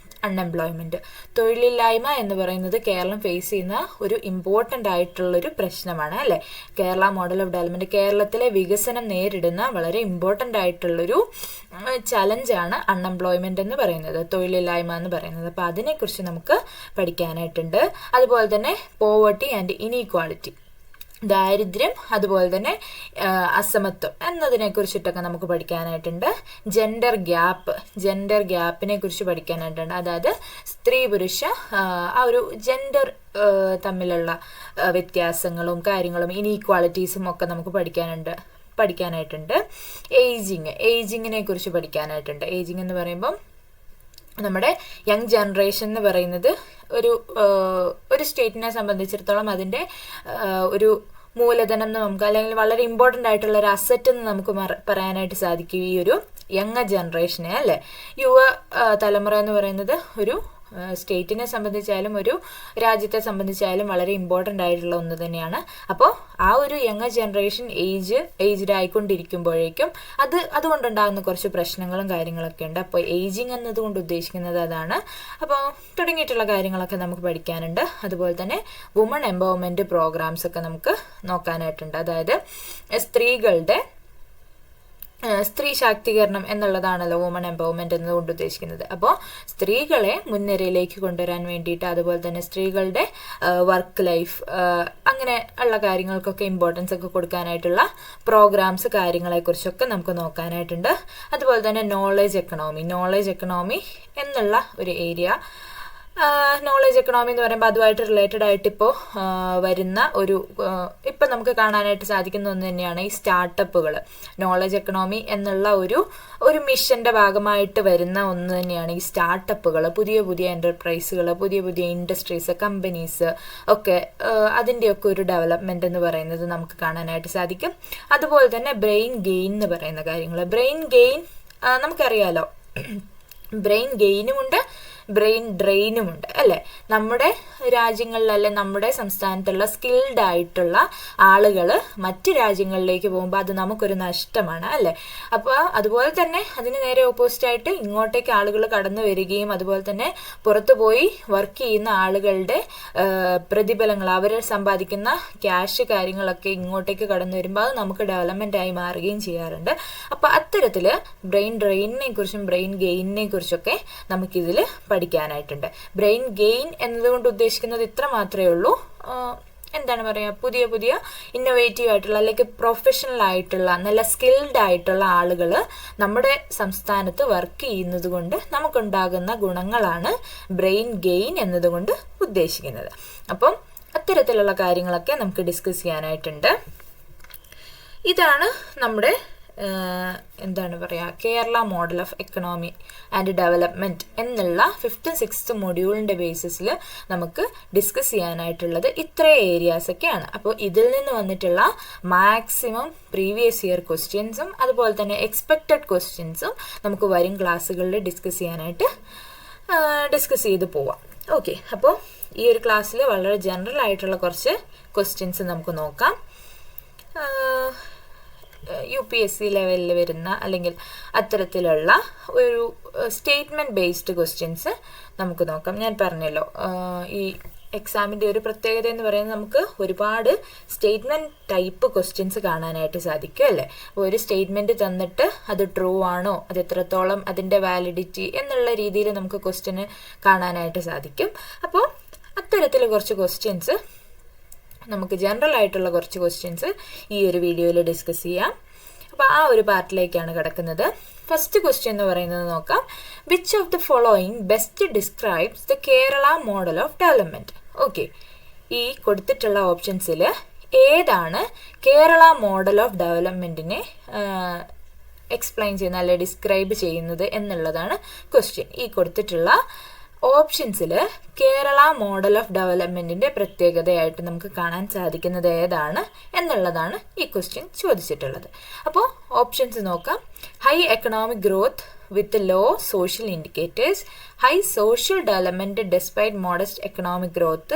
അൺഎംപ്ലോയ്മെന്റ്, തൊഴിലില്ലായ്മ എന്ന് പറയുന്നത് കേരളം ഫേസ് ചെയ്യുന്ന ഒരു ഇമ്പോർട്ടൻ്റ് ആയിട്ടുള്ളൊരു പ്രശ്നമാണ് അല്ലേ. കേരള മോഡൽ ഓഫ് ഡെവലപ്മെന്റ്, കേരളത്തിലെ വികസനം നേരിടുന്ന വളരെ ഇമ്പോർട്ടൻ്റ് ആയിട്ടുള്ളൊരു ചലഞ്ചാണ് അൺഎംപ്ലോയ്മെന്റ് എന്ന് പറയുന്നത്, തൊഴിലില്ലായ്മ എന്ന് പറയുന്നത്. അപ്പോൾ അതിനെക്കുറിച്ച് നമുക്ക് പഠിക്കാനായിട്ടുണ്ട്. അതുപോലെ തന്നെ പോവർട്ടി ആൻഡ് ഇനീക്വാളിറ്റി, ദാരിദ്ര്യം അതുപോലെ തന്നെ അസമത്വം എന്നതിനെ കുറിച്ചിട്ടൊക്കെ നമുക്ക് പഠിക്കാനായിട്ടുണ്ട്. ജെൻഡർ ഗ്യാപ്പിനെ കുറിച്ച് പഠിക്കാനായിട്ടുണ്ട്. അതായത് സ്ത്രീ പുരുഷ ആ ഒരു ജെൻഡർ തമ്മിലുള്ള വ്യത്യാസങ്ങളും കാര്യങ്ങളും ഇനീക്വാളിറ്റീസും ഒക്കെ നമുക്ക് പഠിക്കാനായിട്ടുണ്ട്. ഏജിങ്ങിനെ കുറിച്ച് പഠിക്കാനായിട്ടുണ്ട്. ഏജിങ് എന്ന് പറയുമ്പം നമ്മുടെ യങ് ജനറേഷൻ എന്ന് പറയുന്നത് ഒരു സ്റ്റേറ്റിനെ സംബന്ധിച്ചിടത്തോളം അതിൻ്റെ ഒരു മൂലധനം എന്ന് നമുക്ക്, അല്ലെങ്കിൽ വളരെ ഇമ്പോർട്ടൻ്റ് ആയിട്ടുള്ള ഒരു അസറ്റ് എന്ന് നമുക്ക് പറയാനായിട്ട് സാധിക്കും ഈ ഒരു യങ് ജനറേഷനെ അല്ലേ. യുവ തലമുറ എന്ന് പറയുന്നത് ഒരു സ്റ്റേറ്റിനെ സംബന്ധിച്ചാലും ഒരു രാജ്യത്തെ സംബന്ധിച്ചാലും വളരെ ഇമ്പോർട്ടൻ്റ് ആയിട്ടുള്ള ഒന്ന് തന്നെയാണ്. അപ്പോൾ ആ ഒരു യങ് ജനറേഷൻ ഏജ്ഡ് ആയിക്കൊണ്ടിരിക്കുമ്പോഴേക്കും അതുകൊണ്ടുണ്ടാകുന്ന കുറച്ച് പ്രശ്നങ്ങളും കാര്യങ്ങളൊക്കെ ഉണ്ട്. അപ്പോൾ ഏജിങ് എന്നതുകൊണ്ട് ഉദ്ദേശിക്കുന്നത് അതാണ്. അപ്പോൾ തുടങ്ങിയിട്ടുള്ള കാര്യങ്ങളൊക്കെ നമുക്ക് പഠിക്കാനുണ്ട്. അതുപോലെ തന്നെ വുമൺ എംപവർമെൻറ്റ് പ്രോഗ്രാംസ് ഒക്കെ നമുക്ക് നോക്കാനായിട്ടുണ്ട്. അതായത് സ്ത്രീ ശാക്തീകരണം എന്നുള്ളതാണല്ലോ വുമൺ എംപവർമെന്റ് എന്നതുകൊണ്ട് ഉദ്ദേശിക്കുന്നത്. അപ്പോൾ സ്ത്രീകളെ മുൻനിരയിലേക്ക് കൊണ്ടുവരാൻ വേണ്ടിയിട്ട്, അതുപോലെ തന്നെ സ്ത്രീകളുടെ വർക്ക് ലൈഫ് അങ്ങനെ ഉള്ള കാര്യങ്ങൾക്കൊക്കെ ഇമ്പോർട്ടൻസ് ഒക്കെ കൊടുക്കാനായിട്ടുള്ള പ്രോഗ്രാംസ് കാര്യങ്ങളെക്കുറിച്ചൊക്കെ നമുക്ക് നോക്കാനായിട്ടുണ്ട്. അതുപോലെ തന്നെ നോളേജ് എക്കണോമി എന്നുള്ള ഒരു ഏരിയ. നോളേജ് എക്കണോമി എന്ന് പറയുമ്പോൾ അതുമായിട്ട് റിലേറ്റഡ് ആയിട്ട് ഇപ്പോൾ വരുന്ന ഇപ്പം നമുക്ക് കാണാനായിട്ട് സാധിക്കുന്ന ഒന്ന് തന്നെയാണ് ഈ സ്റ്റാർട്ടപ്പുകൾ. നോളേജ് എക്കണോമി എന്നുള്ള ഒരു മിഷന്റെ ഭാഗമായിട്ട് വരുന്ന ഒന്ന് തന്നെയാണ് ഈ സ്റ്റാർട്ടപ്പുകൾ. പുതിയ എന്റർപ്രൈസുകൾ, പുതിയ ഇൻഡസ്ട്രീസ്, കമ്പനീസ് ഒക്കെ അതിൻ്റെയൊക്കെ ഒരു ഡെവലപ്മെന്റ് എന്ന് പറയുന്നത് നമുക്ക് കാണാനായിട്ട് സാധിക്കും. അതുപോലെ തന്നെ ബ്രെയിൻ ഗെയിൻ എന്ന് പറയുന്ന കാര്യങ്ങൾ. ബ്രെയിൻ ഗെയിൻ നമുക്കറിയാലോ, ബ്രെയിൻ ഗെയിനുമുണ്ട്, ബ്രെയിൻ ഡ്രെയിനുമുണ്ട് അല്ലേ. നമ്മുടെ രാജ്യങ്ങളിൽ, അല്ലെ നമ്മുടെ സംസ്ഥാനത്തുള്ള സ്കിൽഡ് ആയിട്ടുള്ള ആളുകൾ മറ്റ് രാജ്യങ്ങളിലേക്ക് പോകുമ്പോൾ അത് നമുക്കൊരു നഷ്ടമാണ് അല്ലേ. അപ്പോൾ അതുപോലെ തന്നെ അതിന് നേരെ ഓപ്പോസിറ്റ് ആയിട്ട് ഇങ്ങോട്ടേക്ക് ആളുകൾ കടന്നു വരികയും അതുപോലെ തന്നെ പുറത്തു പോയി വർക്ക് ചെയ്യുന്ന ആളുകളുടെ പ്രതിഫലങ്ങൾ, അവർ സമ്പാദിക്കുന്ന ക്യാഷ് കാര്യങ്ങളൊക്കെ ഇങ്ങോട്ടേക്ക് കടന്നു വരുമ്പോൾ അത് നമുക്ക് ഡെവലപ്മെന്റ് ആയി മാറുകയും ചെയ്യാറുണ്ട്. അപ്പോൾ അത്തരത്തിൽ ബ്രെയിൻ ഡ്രെയിനിനെ കുറിച്ചും ബ്രെയിൻ ഗെയിനിനെ കുറിച്ചൊക്കെ നമുക്കിതിൽ പഠിക്കാനായിട്ടുണ്ട്. ബ്രെയിൻ ഗെയിൻ എന്നതുകൊണ്ട് ഉദ്ദേശിക്കുന്നത് ഇത്ര മാത്രമേ ഉള്ളൂ, എന്താണ് പറയുക, പുതിയ ഇന്നോവേറ്റീവ് ആയിട്ടുള്ള അല്ലെങ്കിൽ പ്രൊഫഷണൽ ആയിട്ടുള്ള നല്ല സ്കിൽഡ് ആയിട്ടുള്ള ആളുകൾ നമ്മുടെ സംസ്ഥാനത്ത് വർക്ക് ചെയ്യുന്നത് കൊണ്ട് നമുക്കുണ്ടാകുന്ന ഗുണങ്ങളാണ് ബ്രെയിൻ ഗെയിൻ എന്നതുകൊണ്ട് ഉദ്ദേശിക്കുന്നത്. അപ്പം അത്തരത്തിലുള്ള കാര്യങ്ങളൊക്കെ നമുക്ക് ഡിസ്കസ് ചെയ്യാനായിട്ടുണ്ട്. ഇതാണ് നമ്മുടെ എന്താണ് പറയുക, Kerala model of economy and development എന്നുള്ള 5th and 6th മൊഡ്യൂളിന്റെ ബേസിസിൽ നമുക്ക് ഡിസ്കസ് ചെയ്യാനായിട്ടുള്ളത് ഇത്രയും ഏരിയാസ് ഒക്കെയാണ്. അപ്പോൾ ഇതിൽ നിന്ന് വന്നിട്ടുള്ള മാക്സിമം പ്രീവിയസ് ഇയർ ക്വസ്റ്റ്യൻസും അതുപോലെ തന്നെ എക്സ്പെക്റ്റഡ് ക്വസ്റ്റ്യൻസും നമുക്ക് വരും ക്ലാസ്സുകളിൽ ഡിസ്കസ് ചെയ്ത് പോവാം. ഓക്കെ, അപ്പോൾ ഈ ഒരു ക്ലാസ്സിൽ വളരെ ജനറൽ ആയിട്ടുള്ള കുറച്ച് ക്വസ്റ്റ്യൻസ് നമുക്ക് നോക്കാം. UPSC ലെവലിൽ വരുന്ന അല്ലെങ്കിൽ അത്തരത്തിലുള്ള ഒരു സ്റ്റേറ്റ്മെന്റ് ബേസ്ഡ് ക്വസ്റ്റ്യൻസ് നമുക്ക് നോക്കാം. ഞാൻ പറഞ്ഞല്ലോ, ഈ എക്സാമിൻ്റെ ഒരു പ്രത്യേകത എന്ന് പറയുന്നത് നമുക്ക് ഒരുപാട് സ്റ്റേറ്റ്മെന്റ് ടൈപ്പ് ക്വസ്റ്റ്യൻസ് കാണാനായിട്ട് സാധിക്കും അല്ലേ. ഒരു സ്റ്റേറ്റ്മെന്റ് തന്നിട്ട് അത് ട്രൂ ആണോ, അത് എത്രത്തോളം അതിൻ്റെ വാലിഡിറ്റി എന്നുള്ള രീതിയിൽ നമുക്ക് ക്വസ്റ്റ്യന് കാണാനായിട്ട് സാധിക്കും. അപ്പോൾ അത്തരത്തിൽ കുറച്ച് ക്വസ്റ്റ്യൻസ്, നമുക്ക് ജനറൽ ആയിട്ടുള്ള കുറച്ച് ക്വസ്റ്റ്യൻസ് ഈ ഒരു വീഡിയോയിൽ ഡിസ്കസ് ചെയ്യാം. അപ്പോൾ ആ ഒരു പാർട്ടിലേക്കാണ് കിടക്കുന്നത്. ഫസ്റ്റ് ക്വസ്റ്റ്യൻ എന്ന് പറയുന്നത് നോക്കാം. Which of the following best describes the Kerala model of development? Okay, ഈ കൊടുത്തിട്ടുള്ള ഓപ്ഷൻസിൽ ഏതാണ് കേരള മോഡൽ ഓഫ് ഡെവലപ്മെന്റിനെ എക്സ്പ്ലെയിൻ ചെയ്യുന്നത്, അല്ലെ ഡിസ്ക്രൈബ് ചെയ്യുന്നത് എന്നുള്ളതാണ് ക്വസ്റ്റ്യൻ. ഈ കൊടുത്തിട്ടുള്ള ഓപ്ഷൻസിൽ കേരള മോഡൽ ഓഫ് ഡെവലപ്മെന്റിന്റെ പ്രത്യേകതയായിട്ട് നമുക്ക് കാണാൻ സാധിക്കുന്നത് ഏതാണ് എന്നുള്ളതാണ് ഈ ക്വസ്റ്റ്യൻ ചോദിച്ചിട്ടുള്ളത്. അപ്പോൾ ഓപ്ഷൻസ് നോക്കാം. High economic growth with low social indicators, high social development despite modest economic growth.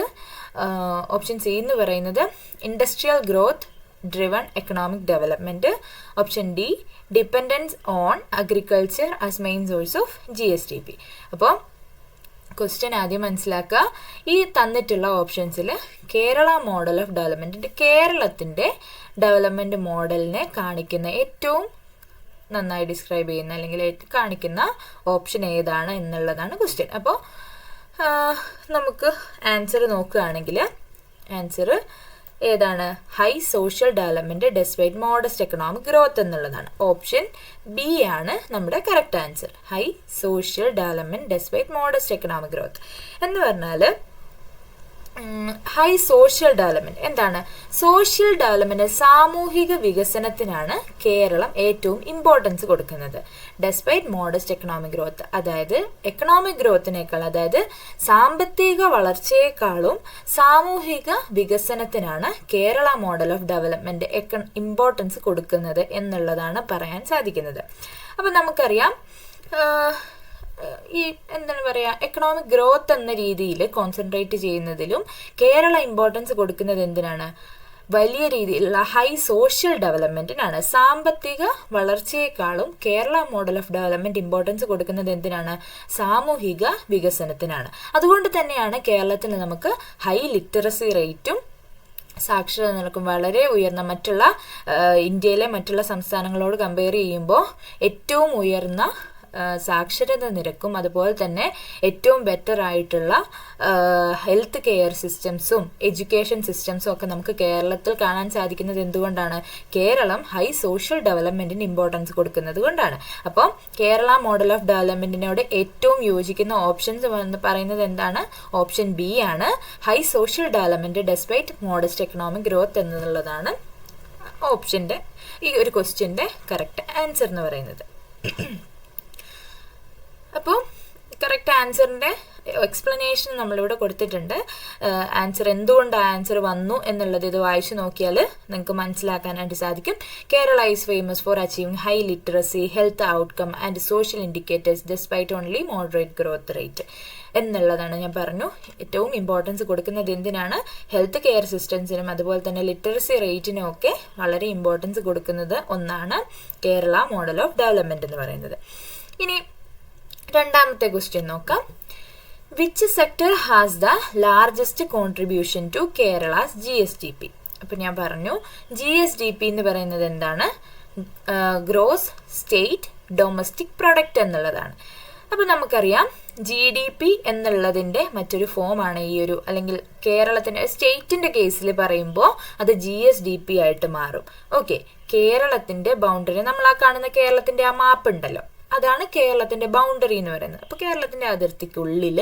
Option C എന്ന് പറയുന്നത് industrial growth driven economic development. Option D dependence on agriculture as main source of GSDP. അപ്പോൾ question ആദ്യം മനസ്സിലാക്കുക. ഈ തന്നിട്ടുള്ള ഓപ്ഷൻസിൽ Kerala model of development, കേരളത്തിന്റെ development മോഡലിനെ കാണിക്കുന്ന ഏറ്റവും നന്നായി ഡിസ്ക്രൈബ് ചെയ്യുന്ന അല്ലെങ്കിൽ കാണിക്കുന്ന ഓപ്ഷൻ ഏതാണ് എന്നുള്ളതാണ് ക്വസ്റ്റ്യൻ. അപ്പോൾ നമുക്ക് ആൻസർ നോക്കുകയാണെങ്കിൽ ആൻസർ ഏതാണ്? High social development despite modest economic growth എന്നുള്ളതാണ്. ഓപ്ഷൻ ബി ആണ് നമ്മുടെ correct answer. High social development despite modest economic growth എന്ന് പറഞ്ഞാൽ ഹൈ സോഷ്യൽ ഡെവലപ്മെന്റ് എന്താണ്? സോഷ്യൽ ഡെവലപ്മെന്റ്, സാമൂഹിക വികസനത്തിനാണ് കേരളം ഏറ്റവും ഇമ്പോർട്ടൻസ് കൊടുക്കുന്നത്. ഡെസ്പൈറ്റ് മോഡസ്റ്റ് എക്കണോമിക് ഗ്രോത്ത്, അതായത് എക്കണോമിക് ഗ്രോത്തിനേക്കാൾ, അതായത് സാമ്പത്തിക വളർച്ചയെക്കാളും സാമൂഹിക വികസനത്തിനാണ് Kerala model of development importance കൊടുക്കുന്നത് എന്നുള്ളതാണ് പറയാൻ സാധിക്കുന്നത്. അപ്പം നമുക്കറിയാം ഈ എന്താണ് പറയുക, എക്കണോമിക് ഗ്രോത്ത് എന്ന രീതിയിൽ കോൺസെൻട്രേറ്റ് ചെയ്യുന്നതിലും കേരള ഇമ്പോർട്ടൻസ് കൊടുക്കുന്നത് എന്തിനാണ്? വലിയ രീതിയിലുള്ള ഹൈ സോഷ്യൽ ഡെവലപ്മെന്റിനാണ്. സാമ്പത്തിക വളർച്ചയെക്കാളും Kerala model of development importance കൊടുക്കുന്നത് എന്തിനാണ്? സാമൂഹിക വികസനത്തിനാണ്. അതുകൊണ്ട് തന്നെയാണ് കേരളത്തിൽ നമുക്ക് ഹൈ ലിറ്ററസി റേറ്റും സാക്ഷരത നിരക്കും വളരെ ഉയർന്ന, മറ്റുള്ള ഇന്ത്യയിലെ മറ്റുള്ള സംസ്ഥാനങ്ങളോട് കമ്പയർ ചെയ്യുമ്പോൾ ഏറ്റവും ഉയർന്ന സാക്ഷരത നിരക്കും അതുപോലെ തന്നെ ഏറ്റവും ബെറ്റർ ആയിട്ടുള്ള ഹെൽത്ത് കെയർ സിസ്റ്റംസും എഡ്യൂക്കേഷൻ സിസ്റ്റംസും ഒക്കെ നമുക്ക് കേരളത്തിൽ കാണാൻ സാധിക്കുന്നത് എന്തുകൊണ്ടാണ്? കേരളം ഹൈ സോഷ്യൽ ഡെവലപ്മെന്റിന് ഇമ്പോർട്ടൻസ് കൊടുക്കുന്നത് കൊണ്ടാണ്. അപ്പോൾ കേരള മോഡൽ ഓഫ് ഡെവലപ്മെന്റിനോട് ഏറ്റവും യോജിക്കുന്ന ഓപ്ഷൻസ് എന്ന് പറയുന്നത് എന്താണ്? ഓപ്ഷൻ ബി ആണ്. High social development despite modest economic growth എന്നുള്ളതാണ് ഓപ്ഷന്റെ ഈ ഒരു ക്വസ്റ്റ്യന്റെ കറക്റ്റ് ആൻസർ എന്ന് പറയുന്നത്. അപ്പോൾ കറക്റ്റ് ആൻസറിൻ്റെ എക്സ്പ്ലനേഷൻ നമ്മളിവിടെ കൊടുത്തിട്ടുണ്ട്. ആൻസർ എന്തുകൊണ്ട് ആൻസർ വന്നു എന്നുള്ളത് ഇത് വായിച്ചു നോക്കിയാൽ നിങ്ങൾക്ക് മനസ്സിലാക്കാനായിട്ട് സാധിക്കും. Kerala is famous for achieving high literacy, health outcome and social indicators despite only moderate growth rate എന്നുള്ളതാണ്. ഞാൻ പറഞ്ഞു ഏറ്റവും ഇമ്പോർട്ടൻസ് കൊടുക്കുന്നത് എന്തിനാണ്? ഹെൽത്ത് കെയർ സിസ്റ്റംസിനും അതുപോലെ തന്നെ ലിറ്ററസി റേറ്റിനും ഒക്കെ വളരെ ഇമ്പോർട്ടൻസ് കൊടുക്കുന്നത് ഒന്നാണ് കേരള മോഡൽ ഓഫ് ഡെവലപ്മെന്റ് എന്ന് പറയുന്നത്. ഇനി രണ്ടാമത്തെ ക്വസ്റ്റ്യൻ നോക്കാം. Which sector has the largest contribution to Kerala's GSDP? അപ്പം ഞാൻ പറഞ്ഞു GSDP എന്ന് പറയുന്നത് എന്താണ്? ഗ്രോസ് സ്റ്റേറ്റ് ഡൊമസ്റ്റിക് പ്രൊഡക്റ്റ് എന്നുള്ളതാണ്. അപ്പം നമുക്കറിയാം GDP എന്നുള്ളതിൻ്റെ മറ്റൊരു ഫോമാണ് ഈ ഒരു, അല്ലെങ്കിൽ കേരളത്തിൻ്റെ സ്റ്റേറ്റിൻ്റെ കേസിൽ പറയുമ്പോൾ അത് GSDP ആയിട്ട് മാറും. ഓക്കെ, കേരളത്തിൻ്റെ ബൗണ്ടറി, നമ്മൾ ആ കാണുന്ന കേരളത്തിൻ്റെ ആ മാപ്പ് ഉണ്ടല്ലോ, അതാണ് കേരളത്തിന്റെ ബൗണ്ടറി എന്ന് പറയുന്നത്. അപ്പോൾ കേരളത്തിന്റെ അതിർത്തിക്കുള്ളിൽ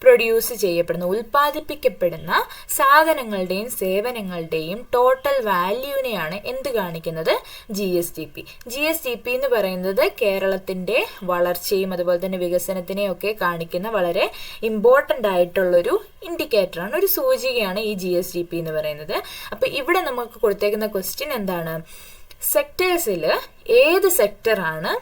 പ്രൊഡ്യൂസ് ചെയ്യപ്പെടുന്ന, ഉൽപ്പാദിപ്പിക്കപ്പെടുന്ന സാധനങ്ങളുടെയും സേവനങ്ങളുടെയും ടോട്ടൽ വാല്യൂവിനെയാണ് എന്ത് കാണിക്കുന്നത്? GSDP എന്ന് പറയുന്നത് കേരളത്തിന്റെ വളർച്ചയും അതുപോലെ തന്നെ വികസനത്തിനെയും ഒക്കെ കാണിക്കുന്ന വളരെ ഇമ്പോർട്ടൻ്റ് ആയിട്ടുള്ളൊരു ഇൻഡിക്കേറ്ററാണ്, ഒരു സൂചികയാണ് ഈ GSDP എന്ന് പറയുന്നത്. അപ്പോൾ ഇവിടെ നമുക്ക് കൊടുത്തേക്കുന്ന ക്വസ്റ്റ്യൻ എന്താണ്? സെക്ടേഴ്സിൽ ഏത് സെക്ടറാണ്,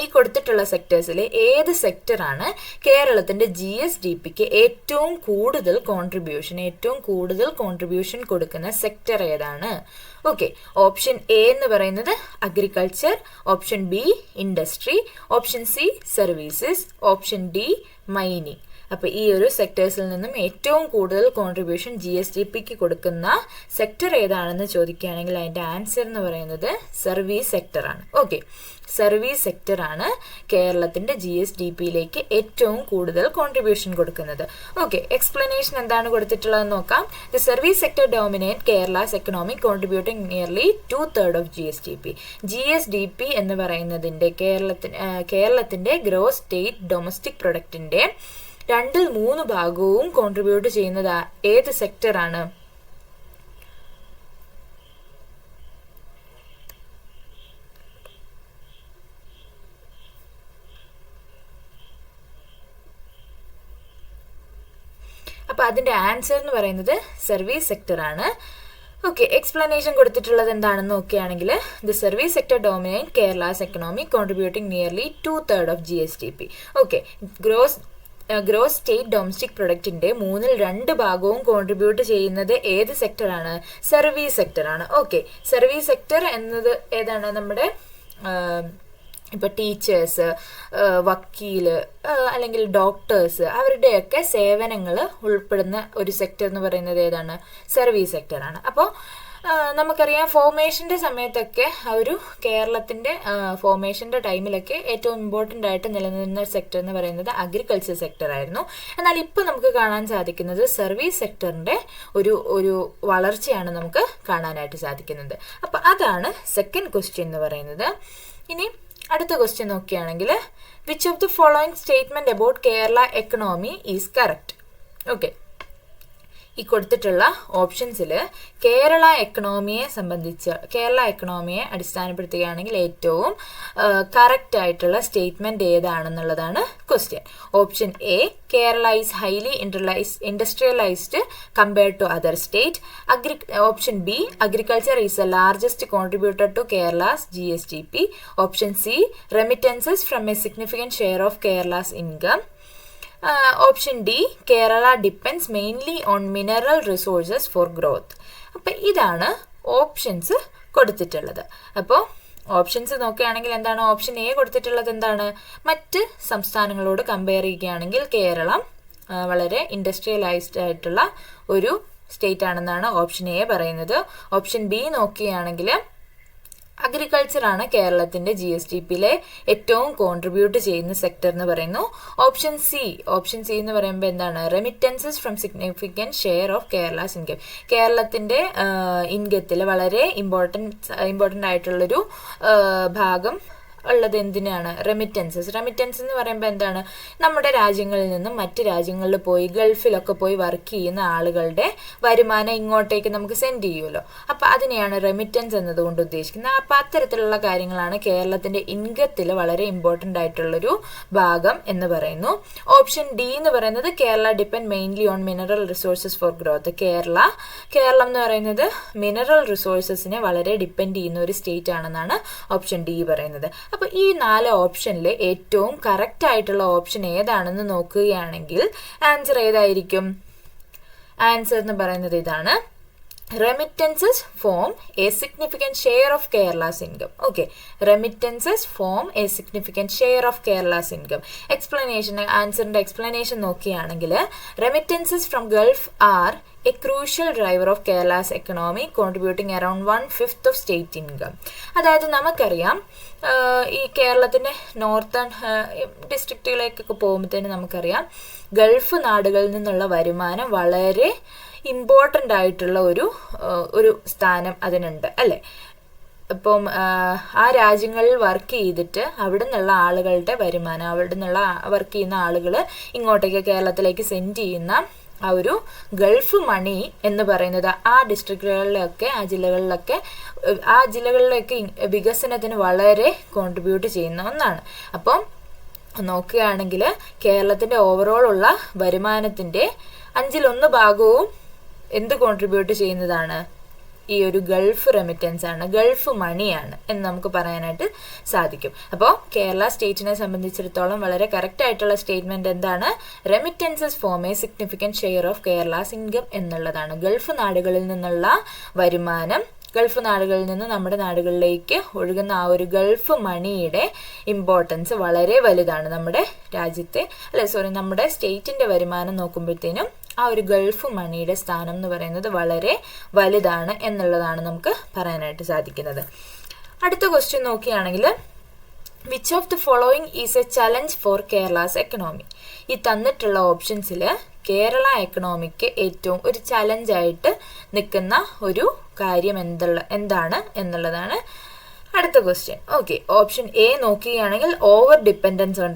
ഈ കൊടുത്തിട്ടുള്ള സെക്ടേഴ്സിൽ ഏത് സെക്ടറാണ് കേരളത്തിന്റെ GSDPക്ക് ഏറ്റവും കൂടുതൽ കോൺട്രിബ്യൂഷൻ കൊടുക്കുന്ന സെക്ടർ ഏതാണ്? ഓക്കെ, ഓപ്ഷൻ എ എന്ന് പറയുന്നത് agriculture, option B industry, option C services, option D mining. അപ്പോൾ ഈ ഒരു സെക്ടേഴ്സിൽ നിന്നും ഏറ്റവും കൂടുതൽ കോൺട്രിബ്യൂഷൻ GSDPക്ക് കൊടുക്കുന്ന സെക്ടർ ഏതാണെന്ന് ചോദിക്കുകയാണെങ്കിൽ അതിൻ്റെ ആൻസർ എന്ന് പറയുന്നത് സർവീസ് സെക്ടറാണ്. ഓക്കെ, സർവീസ് സെക്ടറാണ് കേരളത്തിന്റെ GSDPയിലേക്ക് ഏറ്റവും കൂടുതൽ കോൺട്രിബ്യൂഷൻ കൊടുക്കുന്നത്. ഓക്കെ, എക്സ്പ്ലനേഷൻ എന്താണ് കൊടുത്തിട്ടുള്ളതെന്ന് നോക്കാം. The service sector dominate Kerala's economic contributing nearly 2/3 of GSDP എന്ന് പറയുന്നതിന്റെ കേരളത്തിന്റെ ഗ്രോസ് സ്റ്റേറ്റ് ഡൊമസ്റ്റിക് പ്രൊഡക്റ്റിന്റെ 2/3 ഭാഗവും കോൺട്രിബ്യൂട്ട് ചെയ്യുന്നത് ഏത് സെക്ടറാണ്? അപ്പോൾ അതിൻ്റെ ആൻസർ എന്ന് പറയുന്നത് സർവീസ് സെക്ടറാണ്. ഓക്കെ, എക്സ്പ്ലനേഷൻ കൊടുത്തിട്ടുള്ളത് എന്താണെന്ന് നോക്കുകയാണെങ്കിൽ the service sector dominate Kerala's economy contributing nearly 2/3 of GSDP. Okay, gross state domestic പ്രൊഡക്റ്റിന്റെ 2/3 ഭാഗവും കോൺട്രിബ്യൂട്ട് ചെയ്യുന്നത് ഏത് സെക്ടറാണ്? സർവീസ് സെക്ടറാണ്. ഓക്കെ, സർവീസ് സെക്ടർ എന്നത് ഏതാണ്? നമ്മുടെ ഇപ്പോൾ ടീച്ചേഴ്സ്, വക്കീല്, അല്ലെങ്കിൽ ഡോക്ടേഴ്സ്, അവരുടെയൊക്കെ സേവനങ്ങൾ ഉൾപ്പെടുന്ന ഒരു സെക്ടർ എന്ന് പറയുന്നത് ഏതാണ്? സർവീസ് സെക്ടറാണ്. അപ്പോൾ നമുക്കറിയാം ഫോർമേഷൻ്റെ സമയത്തൊക്കെ ഒരു കേരളത്തിൻ്റെ ഫോർമേഷൻ്റെ ടൈമിലൊക്കെ ഏറ്റവും ഇമ്പോർട്ടൻ്റ് ആയിട്ട് നിലനിന്ന സെക്ടർ എന്ന് പറയുന്നത് അഗ്രികൾച്ചർ സെക്ടർ ആയിരുന്നു. എന്നാൽ ഇപ്പോൾ നമുക്ക് കാണാൻ സാധിക്കുന്നത് സർവീസ് സെക്ടറിൻ്റെ ഒരു വളർച്ചയാണ് നമുക്ക് കാണാനായിട്ട് സാധിക്കുന്നത്. അപ്പോൾ അതാണ് സെക്കൻഡ് ക്വസ്റ്റ്യൻ എന്ന് പറയുന്നത്. ഇനി അടുത്ത ക്വസ്റ്റ്യൻ നോക്കുകയാണെങ്കിൽ which of the following statement about Kerala economy is correct? Okay, ഈ കൊടുത്തിട്ടുള്ള ഓപ്ഷൻസിൽ കേരള എക്കണോമിയെ അടിസ്ഥാനപ്പെടുത്തുകയാണെങ്കിൽ ഏറ്റവും കറക്റ്റ് ആയിട്ടുള്ള സ്റ്റേറ്റ്മെന്റ് ഏതാണെന്നുള്ളതാണ് question. Option A, Kerala is highly industrialised compared to other state. Option B, agriculture is the largest contributor to Kerala's GSDP. Option C, remittances from a significant share of Kerala's income. Option D, Kerala depends mainly on mineral resources for growth. അപ്പം ഇതാണ് options കൊടുത്തിട്ടുള്ളത്. അപ്പോൾ options നോക്കുകയാണെങ്കിൽ എന്താണ്? Option A കൊടുത്തിട്ടുള്ളത് എന്താണ്? മറ്റ് സംസ്ഥാനങ്ങളോട് കമ്പയർ ചെയ്യുകയാണെങ്കിൽ കേരളം വളരെ ഇൻഡസ്ട്രിയലൈസ്ഡ് ആയിട്ടുള്ള ഒരു സ്റ്റേറ്റ് ആണെന്നാണ് ഓപ്ഷൻ എ പറയുന്നത്. ഓപ്ഷൻ ബി നോക്കുകയാണെങ്കിൽ അഗ്രികൾച്ചർ ആണ് കേരളത്തിന്റെ GSDPയിലെ ഏറ്റവും കോൺട്രിബ്യൂട്ട് ചെയ്യുന്ന സെക്ടർ എന്ന് പറയുന്നു. ഓപ്ഷൻ സി എന്ന് പറയുമ്പോൾ എന്താണ്? Remittances from significant share of Kerala's income. കേരളത്തിന്റെ ഇൻകത്തിൽ വളരെ ഇമ്പോർട്ടൻ്റ് ആയിട്ടുള്ളൊരു ഭാഗം ഉള്ളത് എന്തിനാണ്? റെമിറ്റൻസസ് എന്ന് പറയുമ്പോൾ എന്താണ്? നമ്മുടെ രാജ്യങ്ങളിൽ നിന്നും മറ്റ് രാജ്യങ്ങളിൽ പോയി ഗൾഫിലൊക്കെ പോയി വർക്ക് ചെയ്യുന്ന ആളുകളുടെ വരുമാനം ഇങ്ങോട്ടേക്ക് നമുക്ക് സെൻഡ് ചെയ്യുമല്ലോ. അപ്പം അതിനെയാണ് റെമിറ്റൻസ് എന്നതുകൊണ്ട് ഉദ്ദേശിക്കുന്നത്. അപ്പം അത്തരത്തിലുള്ള കാര്യങ്ങളാണ് കേരളത്തിന്റെ ഇൻകത്തിൽ വളരെ ഇമ്പോർട്ടൻ്റ് ആയിട്ടുള്ളൊരു ഭാഗം എന്ന് പറയുന്നു. ഓപ്ഷൻ ഡി എന്ന് പറയുന്നത് Kerala depend mainly on mineral resources for growth. Keralam എന്ന് പറയുന്നത് മിനറൽ റിസോഴ്സസിനെ വളരെ ഡിപ്പെൻഡ് ചെയ്യുന്ന ഒരു സ്റ്റേറ്റ് ആണെന്നാണ് ഓപ്ഷൻ ഡി പറയുന്നത്. അപ്പോൾ ഈ 4 ഓപ്ഷനിൽ ഏറ്റവും കറക്റ്റ് ആയിട്ടുള്ള ഓപ്ഷൻ ഏതാണെന്ന് നോക്കുകയാണെങ്കിൽ ആൻസർ ഏതായിരിക്കും? ആൻസർ എന്ന് പറയുന്നത് ഇതാണ്. Remittances form a significant share of Kerala's income. Okay, remittances form a significant share of Kerala's income. Answer and explanation നോക്കിയാണെങ്കിൽ remittances from Gulf are a crucial driver of Kerala's economy, contributing around 1/5 of state income. അതായത് നമുക്കറിയാം ഈ കേരളത്തിൻ്റെ northern ഡിസ്ട്രിക്റ്റുകളിലേക്കൊക്കെ പോകുമ്പോഴത്തേന് നമുക്കറിയാം Gulf നാടുകളിൽ നിന്നുള്ള വരുമാനം വളരെ important ആയിട്ടുള്ള ഒരു സ്ഥാനം അതിനുണ്ട് അല്ലേ. ഇപ്പം ആ രാജ്യങ്ങളിൽ വർക്ക് ചെയ്തിട്ട് അവിടെ നിന്നുള്ള ആളുകളുടെ വരുമാനം, അവിടെ നിന്നുള്ള വർക്ക് ചെയ്യുന്ന ആളുകൾ ഇങ്ങോട്ടേക്ക് കേരളത്തിലേക്ക് സെൻഡ് ചെയ്യുന്ന ആ ഒരു ഗൾഫ് മണി എന്ന് പറയുന്നത് ആ ഡിസ്ട്രിക്റ്റുകളിലൊക്കെ ആ ജില്ലകളിലൊക്കെ വികസനത്തിന് വളരെ കോൺട്രിബ്യൂട്ട് ചെയ്യുന്ന ഒന്നാണ്. അപ്പം നോക്കുകയാണെങ്കിൽ കേരളത്തിൻ്റെ ഓവറോൾ ഉള്ള വരുമാനത്തിൻ്റെ 1/5 ഭാഗവും എന്ത് കോൺട്രിബ്യൂട്ട് ചെയ്യുന്നതാണ്? ഈ ഒരു ഗൾഫ് റെമിറ്റൻസ് ആണ്, ഗൾഫ് മണിയാണ് എന്ന് നമുക്ക് പറയാനായിട്ട് സാധിക്കും. അപ്പോൾ കേരള സ്റ്റേറ്റിനെ സംബന്ധിച്ചിടത്തോളം വളരെ കറക്റ്റ് ആയിട്ടുള്ള സ്റ്റേറ്റ്മെന്റ് എന്താണ്? Remittances form A significant share of Kerala's income എന്നുള്ളതാണ്. ഗൾഫ് നാടുകളിൽ നിന്നുള്ള വരുമാനം, ഗൾഫ് നാടുകളിൽ നിന്ന് നമ്മുടെ നാടുകളിലേക്ക് ഒഴുകുന്ന ആ ഒരു ഗൾഫ് മണിയുടെ ഇമ്പോർട്ടൻസ് വളരെ വലുതാണ്. നമ്മുടെ സ്റ്റേറ്റിന്റെ വരുമാനം നോക്കുമ്പോഴത്തേനും ആ ഒരു ഗൾഫ് മണിയുടെ സ്ഥാനം എന്ന് പറയുന്നത് വളരെ വലുതാണ് എന്നുള്ളതാണ് നമുക്ക് പറയാനായിട്ട് സാധിക്കുന്നത്. അടുത്ത ക്വസ്റ്റ്യൻ നോക്കുകയാണെങ്കിൽ which of the following is A challenge four Kerala's economy? ഈ തന്നിട്ടുള്ള ഓപ്ഷൻസിൽ കേരള എക്കണോമിക്ക് ഏറ്റവും ഒരു ചലഞ്ചായിട്ട് നിൽക്കുന്ന ഒരു കാര്യം എന്താണ് എന്നുള്ളതാണ് അടുത്ത ക്വസ്റ്റ്യൻ. ഓക്കെ, ഓപ്ഷൻ എ നോക്കുകയാണെങ്കിൽ ഓവർ ഡിപ്പെൻഡൻസ് ഓൺ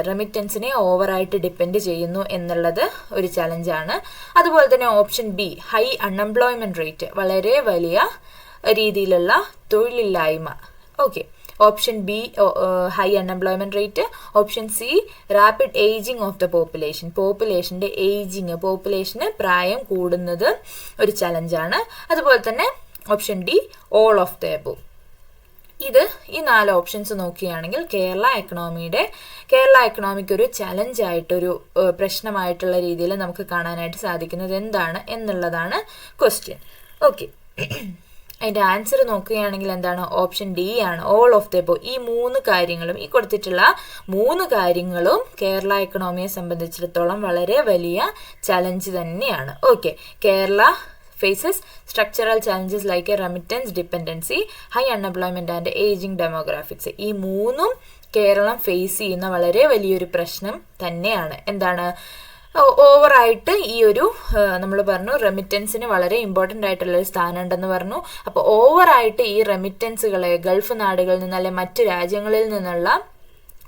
റെമിറ്റൻസിനെ ഓവറായിട്ട് ഡിപ്പെൻഡ് ചെയ്യുന്നു എന്നുള്ളത് ഒരു ചലഞ്ചാണ്. അതുപോലെ തന്നെ option B high unemployment rate, വളരെ വലിയ രീതിയിലുള്ള തൊഴിലില്ലായ്മ. Okay, option B high unemployment rate, option C rapid ageing of the population, പോപ്പുലേഷന്റെ ഏജിങ്, പോപ്പുലേഷന് പ്രായം കൂടുന്നത് ഒരു ചലഞ്ചാണ്. അതുപോലെ തന്നെ option D all of the above. ഈ 4 ഓപ്ഷൻസ് നോക്കുകയാണെങ്കിൽ കേരള എക്കണോമിക്ക് ഒരു ചലഞ്ചായിട്ടൊരു പ്രശ്നമായിട്ടുള്ള രീതിയിൽ നമുക്ക് കാണാനായിട്ട് സാധിക്കുന്നത് എന്താണ് എന്നുള്ളതാണ് ക്വസ്റ്റ്യൻ. ഓക്കെ, അതിന്റെ ആൻസർ നോക്കുകയാണെങ്കിൽ എന്താണ്? ഓപ്ഷൻ ഡി ആണ്, ഓൾ ഓഫ് ദ എബോവ്. ഈ 3 കാര്യങ്ങളും, ഈ കൊടുത്തിട്ടുള്ള 3 കാര്യങ്ങളും കേരള എക്കണോമിയെ സംബന്ധിച്ചിടത്തോളം വളരെ വലിയ ചലഞ്ച് തന്നെയാണ്. Okay, Kerala faces structural challenges like a remittance dependency, high unemployment and aging demographics. ഈ 3ഉം കേരളം ഫേസ് ചെയ്യുന്ന വളരെ വലിയൊരു പ്രശ്നം തന്നെയാണ്. എന്താണ്? ഓവറായിട്ട് ഈ ഒരു നമ്മൾ പറഞ്ഞു റെമിറ്റൻസിന് വളരെ ഇമ്പോർട്ടൻ്റ് ആയിട്ടുള്ള ഒരു സ്ഥാനം ഉണ്ടെന്ന് പറഞ്ഞു. അപ്പോൾ ഓവറായിട്ട് ഈ റെമിറ്റൻസുകളെ ഗൾഫ് നാടുകളിൽ നിന്ന് അല്ലെങ്കിൽ മറ്റു രാജ്യങ്ങളിൽ നിന്നുള്ള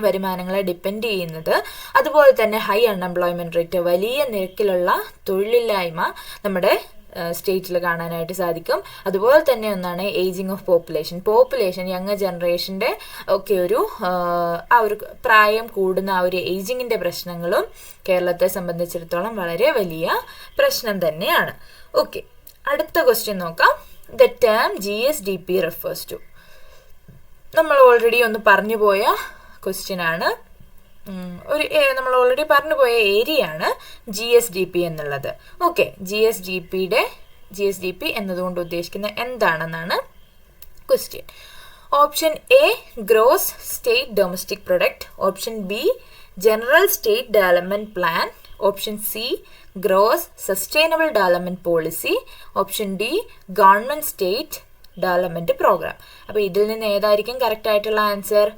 വരുമാനങ്ങളെ ഡിപ്പെൻഡ് ചെയ്യുന്നത്, അതുപോലെ തന്നെ ഹൈ അൺഎംപ്ലോയ്മെന്റ് റേറ്റ്, വലിയ നിരക്കിലുള്ള തൊഴിലില്ലായ്മ നമ്മുടെ സ്റ്റേറ്റിൽ കാണാനായിട്ട് സാധിക്കും. അതുപോലെ തന്നെ ഒന്നാണ് ഏജിങ് ഓഫ് പോപ്പുലേഷൻ യങ് ജനറേഷന്റെ ഒക്കെ ഒരു പ്രായം കൂടുന്ന ആ ഒരു ഏജിങ്ങിന്റെ പ്രശ്നങ്ങളും കേരളത്തെ സംബന്ധിച്ചിടത്തോളം വളരെ വലിയ പ്രശ്നം തന്നെയാണ്. ഓക്കെ, അടുത്ത ക്വസ്റ്റ്യൻ നോക്കാം. The term GSDP refers to, നമ്മൾ ഓൾറെഡി ഒന്ന് പറഞ്ഞു പോയ ക്വസ്റ്റ്യൻ ആണ്, നമ്മൾ ഓൾറെഡി പറഞ്ഞു പോയ ഏരിയ ആണ് GSDP എന്നുള്ളത്. ഓക്കെ, GSDP എന്നതുകൊണ്ട് ഉദ്ദേശിക്കുന്നത് എന്താണെന്നാണ് question. Option A gross state domestic product, option B general state development plan, option C gross sustainable development policy, option D government state development program. അപ്പൊ ഇതിൽ നിന്ന് ഏതായിരിക്കും കറക്റ്റ് ആയിട്ടുള്ള ആൻസർ?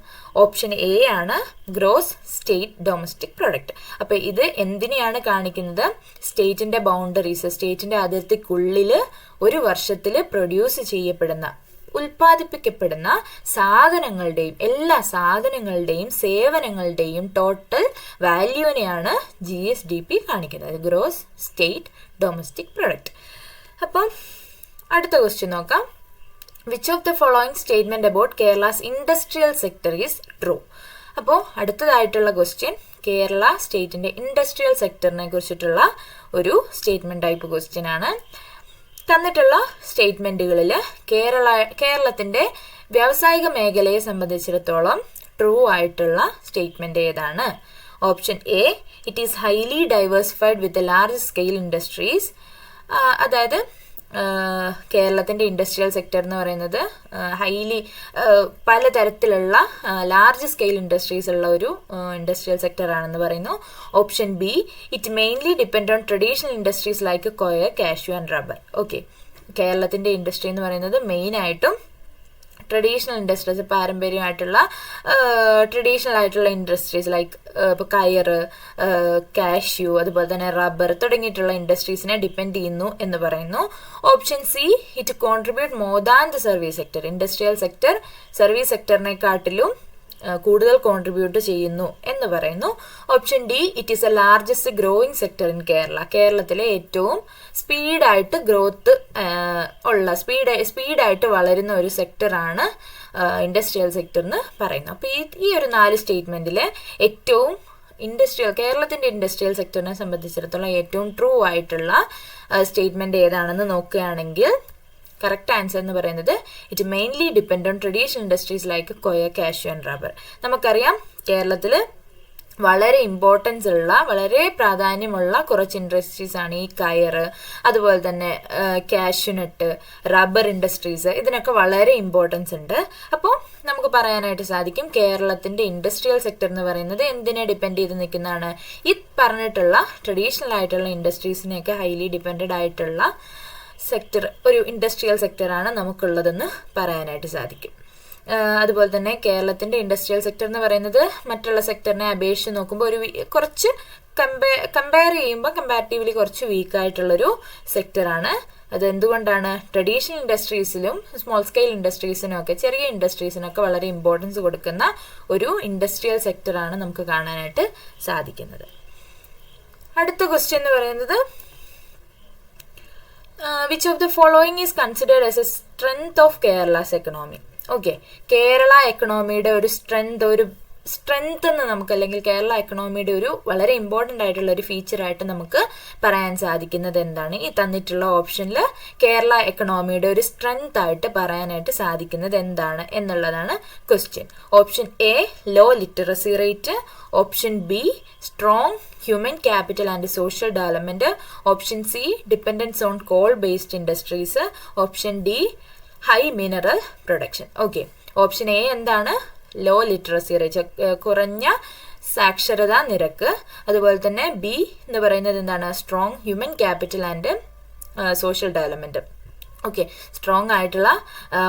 ഓപ്ഷൻ എ ആണ്, gross state domestic product. അപ്പൊ ഇത് എന്തിനെയാണ് കാണിക്കുന്നത്? സ്റ്റേറ്റിന്റെ ബൗണ്ടറീസ്, സ്റ്റേറ്റിന്റെ അതിർത്തിക്കുള്ളിൽ ഒരു വർഷത്തിൽ പ്രൊഡ്യൂസ് ചെയ്യപ്പെടുന്ന, ഉൽപ്പാദിപ്പിക്കപ്പെടുന്ന സാധനങ്ങളുടെയും എല്ലാ സാധനങ്ങളുടെയും സേവനങ്ങളുടെയും ടോട്ടൽ വാല്യൂവിനെയാണ് GSDP കാണിക്കുന്നത്, ഗ്രോസ് സ്റ്റേറ്റ് ഡൊമസ്റ്റിക് പ്രൊഡക്റ്റ്. അപ്പം അടുത്ത ക്വസ്റ്റ്യൻ നോക്കാം. Which of the following statement about Kerala's industrial sector is true? അപ്പോൾ അടുത്തതായിട്ടുള്ള ക്വസ്റ്റ്യൻ കേരള സ്റ്റേറ്റിന്റെ ഇൻഡസ്ട്രിയൽ സെക്ടറിനെ കുറിച്ചിട്ടുള്ള ഒരു സ്റ്റേറ്റ്മെന്റ് ടൈപ്പ് ക്വസ്റ്റ്യൻ ആണ്. തന്നിട്ടുള്ള സ്റ്റേറ്റ്മെന്റുകളിൽ കേരളത്തിന്റെ വ്യാവസായിക മേഖലയെ സംബന്ധിച്ചിടത്തോളം ട്രൂ ആയിട്ടുള്ള സ്റ്റേറ്റ്മെന്റ് ഏതാണ്? Option A, it is highly diversified with large scale industries. അതായത് കേരളത്തിന്റെ ഇൻഡസ്ട്രിയൽ സെക്ടർ എന്ന് പറയുന്നത് ഹൈലി പലതരത്തിലുള്ള ലാർജ് സ്കെയിൽ ഇൻഡസ്ട്രീസ് ഉള്ള ഒരു ഇൻഡസ്ട്രിയൽ സെക്ടർ ആണെന്ന് പറയുന്നു. Option B, it mainly depend on traditional industries like Koya, cashew and rubber. Okay, കേരളത്തിന്റെ ഇൻഡസ്ട്രി എന്ന് പറയുന്നത് മെയിൻ ആയിട്ടും ട്രഡീഷണൽ ഇൻഡസ്ട്രീസ്, പാരമ്പര്യമായിട്ടുള്ള ട്രഡീഷണൽ ആയിട്ടുള്ള ഇൻഡസ്ട്രീസ് ലൈക്ക് ഇപ്പോൾ കയറ്, കാഷ്യൂ, അതുപോലെ തന്നെ റബ്ബർ തുടങ്ങിയിട്ടുള്ള ഇൻഡസ്ട്രീസിനെ ഡിപ്പെൻഡ് ചെയ്യുന്നു എന്ന് പറയുന്നു. Option C, it contribute more than the service sector. Industrial sector service സെക്ടറിനെക്കാട്ടിലും കൂടുതൽ കോൺട്രിബ്യൂട്ട് ചെയ്യുന്നു എന്ന് പറയുന്നു. Option D, it is a largest growing sector in Kerala. കേരളത്തിലെ ഏറ്റവും സ്പീഡായിട്ട് ഗ്രോത്ത് ഉള്ള സ്പീഡായിട്ട് വളരുന്ന ഒരു സെക്ടറാണ് ഇൻഡസ്ട്രിയൽ സെക്ടർ എന്ന് പറയുന്നു. അപ്പൊ ഈ ഒരു 4 സ്റ്റേറ്റ്മെന്റില് ഏറ്റവും കേരളത്തിന്റെ ഇൻഡസ്ട്രിയൽ സെക്ടറിനെ സംബന്ധിച്ചിടത്തോളം ഏറ്റവും ട്രൂ ആയിട്ടുള്ള സ്റ്റേറ്റ്മെന്റ് ഏതാണെന്ന് നോക്കുകയാണെങ്കിൽ കറക്റ്റ് ആൻസർ എന്ന് പറയുന്നത് it mainly depend on traditional industries like Koya, cashew and rubber. നമുക്കറിയാം കേരളത്തിൽ വളരെ ഇമ്പോർട്ടൻസ് ഉള്ള, വളരെ പ്രാധാന്യമുള്ള കുറച്ച് ഇൻഡസ്ട്രീസ് ആണ് ഈ കയറ്, അതുപോലെ തന്നെ കാഷ്യൂനട്ട്, റബ്ബർ ഇൻഡസ്ട്രീസ്. ഇതിനൊക്കെ വളരെ ഇമ്പോർട്ടൻസ് ഉണ്ട്. അപ്പോൾ നമുക്ക് പറയാനായിട്ട് സാധിക്കും കേരളത്തിന്റെ ഇൻഡസ്ട്രിയൽ സെക്ടർ എന്ന് പറയുന്നത് എന്തിനെ ഡിപ്പെൻഡ് ചെയ്ത് നിൽക്കുന്നതാണ്? ഈ പറഞ്ഞിട്ടുള്ള ട്രഡീഷണൽ ആയിട്ടുള്ള ഇൻഡസ്ട്രീസിനെയൊക്കെ ഹൈലി ഡിപ്പെൻഡഡ് ആയിട്ടുള്ള സെക്ടർ, ഒരു ഇൻഡസ്ട്രിയൽ സെക്ടറാണ് നമുക്കുള്ളതെന്ന് പറയാനായിട്ട് സാധിക്കും. അതുപോലെ തന്നെ കേരളത്തിന്റെ ഇൻഡസ്ട്രിയൽ സെക്ടർ എന്ന് പറയുന്നത് മറ്റുള്ള സെക്ടറിനെ അപേക്ഷിച്ച് നോക്കുമ്പോൾ ഒരു കുറച്ച് കമ്പയർ ചെയ്യുമ്പോൾ കമ്പാരിറ്റീവ്ലി കുറച്ച് വീക്കായിട്ടുള്ളൊരു സെക്ടറാണ്. അത് എന്തുകൊണ്ടാണ്? ട്രഡീഷണൽ ഇൻഡസ്ട്രീസിലും സ്മോൾ സ്കെയിൽ ഇൻഡസ്ട്രീസിനും ഒക്കെ, ചെറിയ ഇൻഡസ്ട്രീസിനൊക്കെ വളരെ ഇമ്പോർട്ടൻസ് കൊടുക്കുന്ന ഒരു ഇൻഡസ്ട്രിയൽ സെക്ടറാണ് നമുക്ക് കാണാനായിട്ട് സാധിക്കുന്നത്. അടുത്ത ക്വസ്റ്റ്യൻ എന്ന് പറയുന്നത് which of the following is considered as a strength of Kerala's economy? Okay, Kerala എക്കണോമിയുടെ ഒരു സ്ട്രെങ്ത് എന്ന് നമുക്ക്, അല്ലെങ്കിൽ കേരള എക്കണോമിയുടെ ഒരു വളരെ ഇമ്പോർട്ടൻ്റ് ആയിട്ടുള്ള ഒരു ഫീച്ചറായിട്ട് നമുക്ക് പറയാൻ സാധിക്കുന്നത് എന്താണ്? ഈ തന്നിട്ടുള്ള ഓപ്ഷനിൽ കേരള എക്കണോമിയുടെ ഒരു സ്ട്രെങ്ത് ആയിട്ട് പറയാനായിട്ട് സാധിക്കുന്നത് എന്താണ് എന്നുള്ളതാണ് question. Option A low literacy rate, option B strong human capital and social development, option C dependence on coal based industries, option D high mineral production. Okay, option A എന്താണ്? ലോ ലിറ്ററസി റേറ്റ്, കുറഞ്ഞ സാക്ഷരതാ നിരക്ക്. അതുപോലെ തന്നെ B എന്ന് പറയുന്നത് എന്താണ്? Strong human capital and social development. Okay, strong ആയിട്ടുള്ള